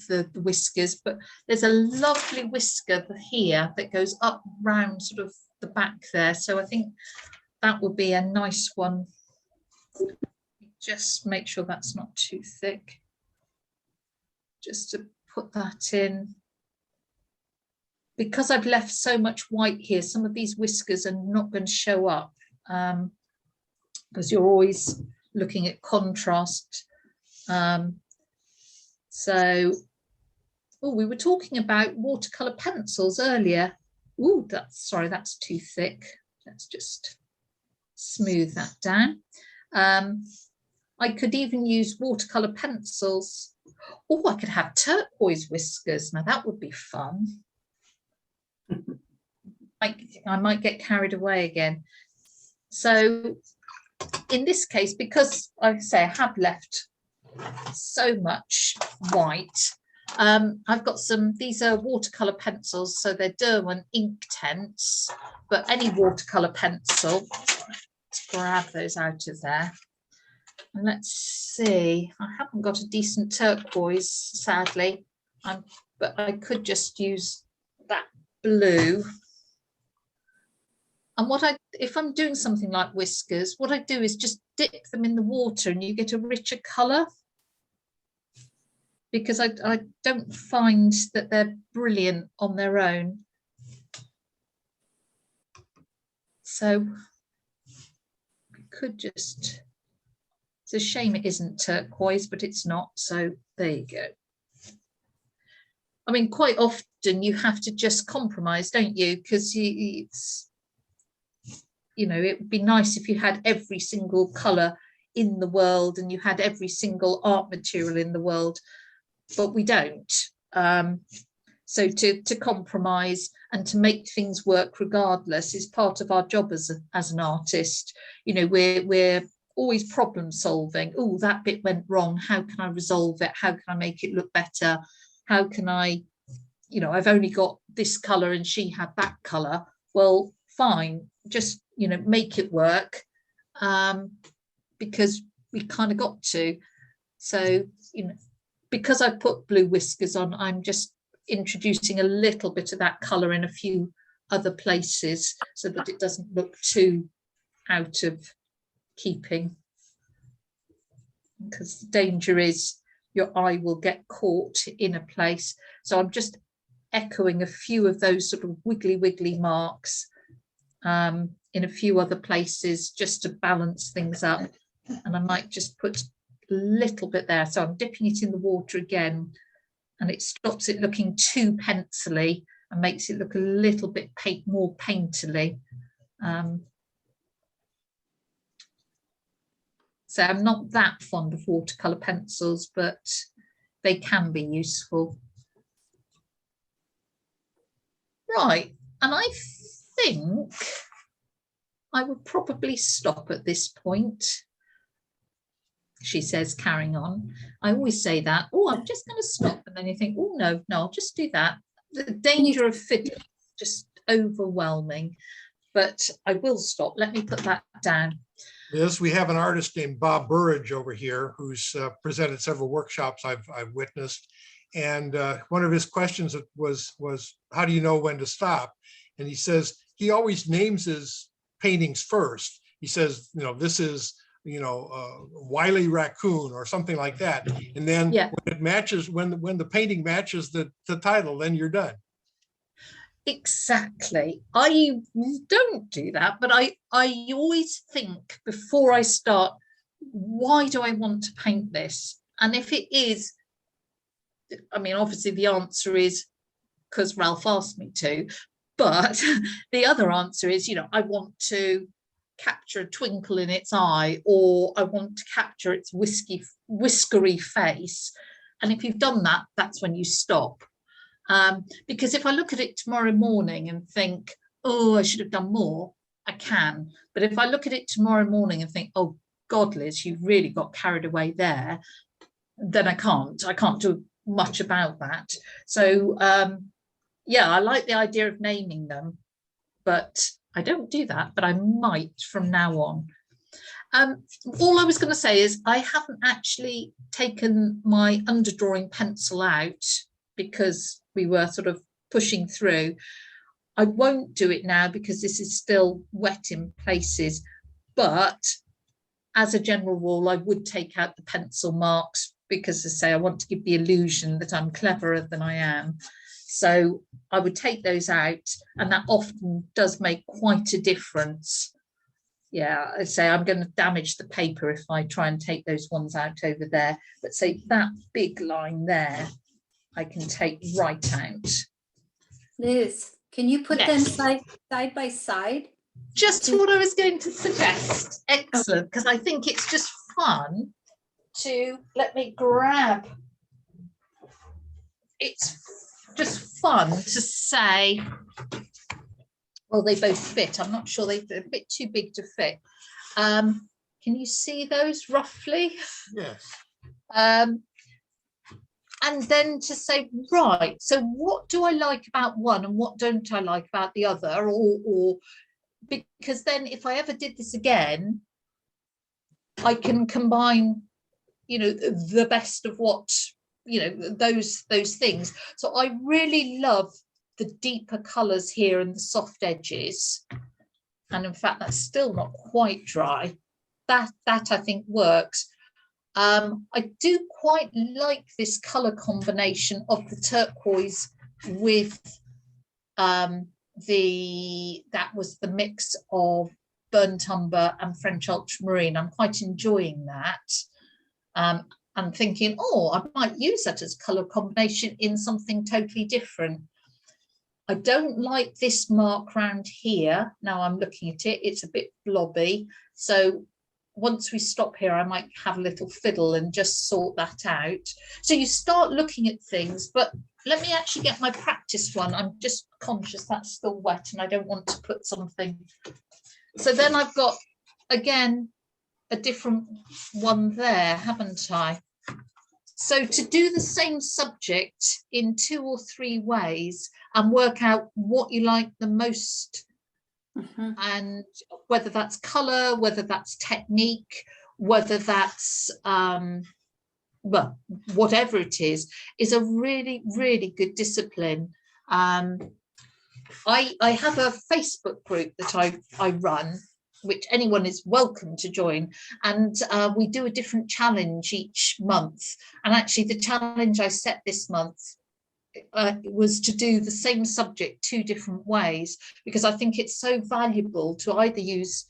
the whiskers, but there's a lovely whisker here that goes up round sort of the back there. So I think that would be a nice one. Just make sure that's not too thick. Just to put that in. Because I've left so much white here, some of these whiskers are not going to show up because you're always looking at contrast. So, oh, we were talking about watercolor pencils earlier. Oh, that's too thick. Let's just smooth that down. I could even use watercolor pencils. Oh, I could have turquoise whiskers. Now that would be fun. I might get carried away again. So in this case, because like I say, I have left so much white, I've got these are watercolor pencils, so they're Derwent Inktense, but any watercolor pencil, let's grab those out of there. And let's see, I haven't got a decent turquoise, sadly, but I could just use that blue. And if I'm doing something like whiskers, what I do is just dip them in the water and you get a richer colour. Because I don't find that they're brilliant on their own. So I could just, it's a shame it isn't turquoise, but it's not. So there you go. I mean, quite often you have to just compromise, don't you? Because it's, you know, it would be nice if you had every single colour in the world and you had every single art material in the world, but we don't. So to compromise and to make things work regardless is part of our job as an artist. You know, we're always problem solving. Oh, that bit went wrong. How can I resolve it? How can I make it look better? How can I, you know, I've only got this colour and she had that colour. Well, fine, just, you know, make it work, because we kind of got to. So, you know, because I put blue whiskers on, I'm just introducing a little bit of that colour in a few other places so that it doesn't look too out of keeping. Because the danger is your eye will get caught in a place. So I'm just echoing a few of those sort of wiggly marks in a few other places just to balance things up. And I might just put a little bit there. So I'm dipping it in the water again, and it stops it looking too pencily and makes it look a little bit more painterly. So I'm not that fond of watercolor pencils, but they can be useful. Right, and I think I would probably stop at this point. She says, carrying on. I always say that. Oh, I'm just going to stop. And then you think, oh, no, I'll just do that. The danger of fiddling is just overwhelming. But I will stop. Let me put that down. Yes, we have an artist named Bob Burridge over here who's presented several workshops I've witnessed. And one of his questions was, how do you know when to stop? And he says he always names his paintings first. He says, you know, this is, you know, Wily Raccoon or something like that. And then when it matches, when the painting matches the title, then you're done. Exactly. I don't do that, but I always think before I start, why do I want to paint this? And if it is, I mean, obviously the answer is because Ralph asked me to, but the other answer is, you know, I want to capture a twinkle in its eye, or I want to capture its whiskery face. And if you've done that, that's when you stop. Because if I look at it tomorrow morning and think, oh, I should have done more, I can. But if I look at it tomorrow morning and think, oh God, Liz, you really got carried away there, then I can't do much about that. So yeah, I like the idea of naming them, but I don't do that, but I might from now on. All I was going to say is I haven't actually taken my underdrawing pencil out because we were sort of pushing through. I won't do it now because this is still wet in places, but as a general rule, I would take out the pencil marks because, as I say, I want to give the illusion that I'm cleverer than I am. So I would take those out, and that often does make quite a difference. Yeah, I say I'm going to damage the paper if I try and take those ones out over there. But say that big line there, I can take right out. Liz, can you put them Yes. side by side? Just what I was going to suggest. Excellent, because I think it's just fun to, let me grab. It's just fun to say, well, they both fit. I'm not sure, they're a bit too big to fit. Can you see those roughly? Yes. And then to say, right, so what do I like about one and what don't I like about the other? Or because then if I ever did this again, I can combine, you know, the best of what, you know, those things. So I really love the deeper colours here and the soft edges. And in fact, that's still not quite dry. That I think works. I do quite like this colour combination of the turquoise with that was the mix of burnt umber and French ultramarine. I'm quite enjoying that. I'm thinking, oh, I might use that as colour combination in something totally different. I don't like this mark round here. Now I'm looking at it, it's a bit blobby. So once we stop here, I might have a little fiddle and just sort that out. So you start looking at things, but let me actually get my practice one. I'm just conscious that's still wet and I don't want to put something. So then I've got, again, a different one there, haven't I? So to do the same subject in 2 or 3 ways and work out what you like the most, and whether that's colour, whether that's technique, whether that's well, whatever it is a really, really good discipline. I have a Facebook group that I run, which anyone is welcome to join, and we do a different challenge each month. And actually the challenge I set this month was to do the same subject 2 different ways, because I think it's so valuable to either use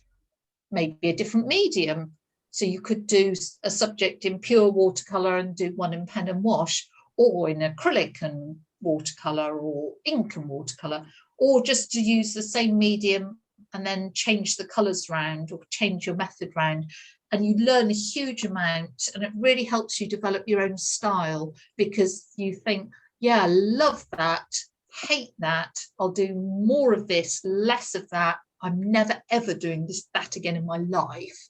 maybe a different medium. So you could do a subject in pure watercolour and do one in pen and wash, or in acrylic and watercolour, or ink and watercolour, or just to use the same medium and then change the colours round or change your method round. And you learn a huge amount, and it really helps you develop your own style, because you think, yeah, I love that, hate that, I'll do more of this, less of that, I'm never ever doing that again in my life.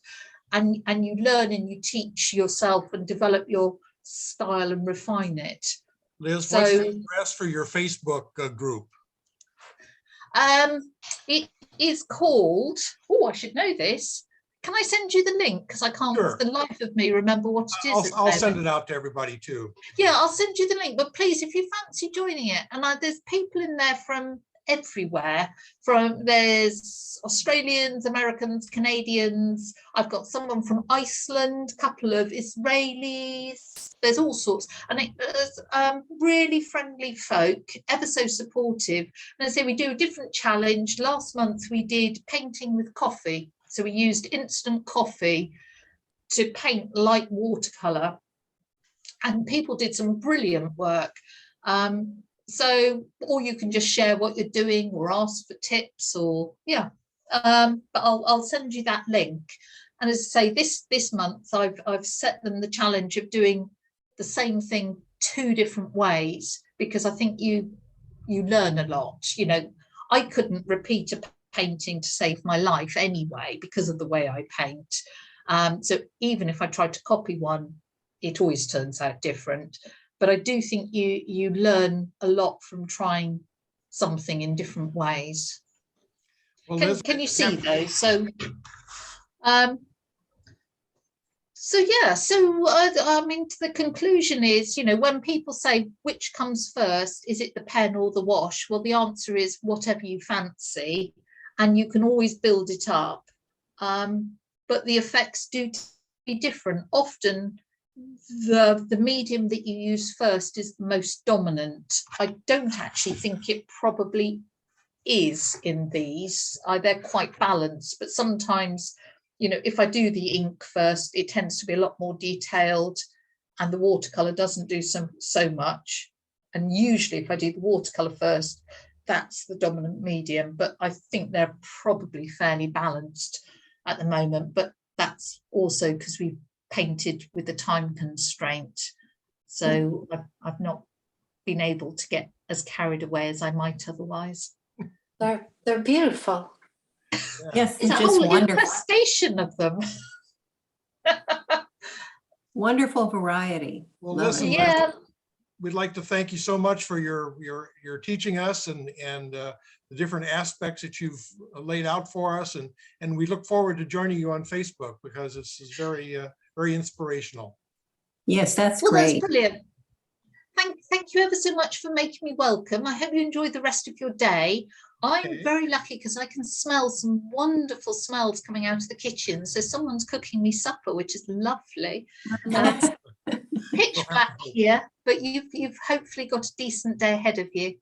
And you learn and you teach yourself and develop your style and refine it. Liz, So, what's the address for your Facebook group? it is called, oh, I should know this. Can I send you the link? Because I can't for the life of me remember what it is. I'll send it out to everybody too. Yeah, I'll send you the link, but please, if you fancy joining it, and there's people in there from everywhere, there's Australians, Americans, Canadians, I've got someone from Iceland, a couple of Israelis, there's all sorts, and it's really friendly folk, ever so supportive. And I say we do a different challenge. Last month we did painting with coffee, so we used instant coffee to paint light watercolour, and people did some brilliant work. So, or you can just share what you're doing or ask for tips, or yeah. But I'll send you that link. And as I say, this month I've set them the challenge of doing the same thing 2 different ways, because I think you learn a lot. You know, I couldn't repeat a painting to save my life anyway because of the way I paint. So even if I tried to copy one, it always turns out different. But I do think you learn a lot from trying something in different ways. Well, Can you see those? So yeah, so I mean, the conclusion is, you know, when people say which comes first, is it the pen or the wash? Well, the answer is whatever you fancy, and you can always build it up. But the effects do be different. Often the medium that you use first is the most dominant. I don't actually think it probably is in these. They're quite balanced, but sometimes, you know, if I do the ink first, it tends to be a lot more detailed, and the watercolor doesn't do so much. And usually if I do the watercolor first, that's the dominant medium, but I think they're probably fairly balanced at the moment. But that's also because we've painted with a time constraint. So I've not been able to get as carried away as I might otherwise. They're beautiful. Yes, It's a just whole wonderful. infestation of them. Wonderful variety. Well, Love listen, it. Yeah. we'd like to thank you so much for your teaching us and the different aspects that you've laid out for us, and we look forward to joining you on Facebook because this is very very inspirational. Yes, that's Well, great. that's brilliant. Thank you ever so much for making me welcome. I hope you enjoy the rest of your day. I'm Okay. very lucky because I can smell some wonderful smells coming out of the kitchen. So someone's cooking me supper, which is lovely. Pitch black here, but you've hopefully got a decent day ahead of you.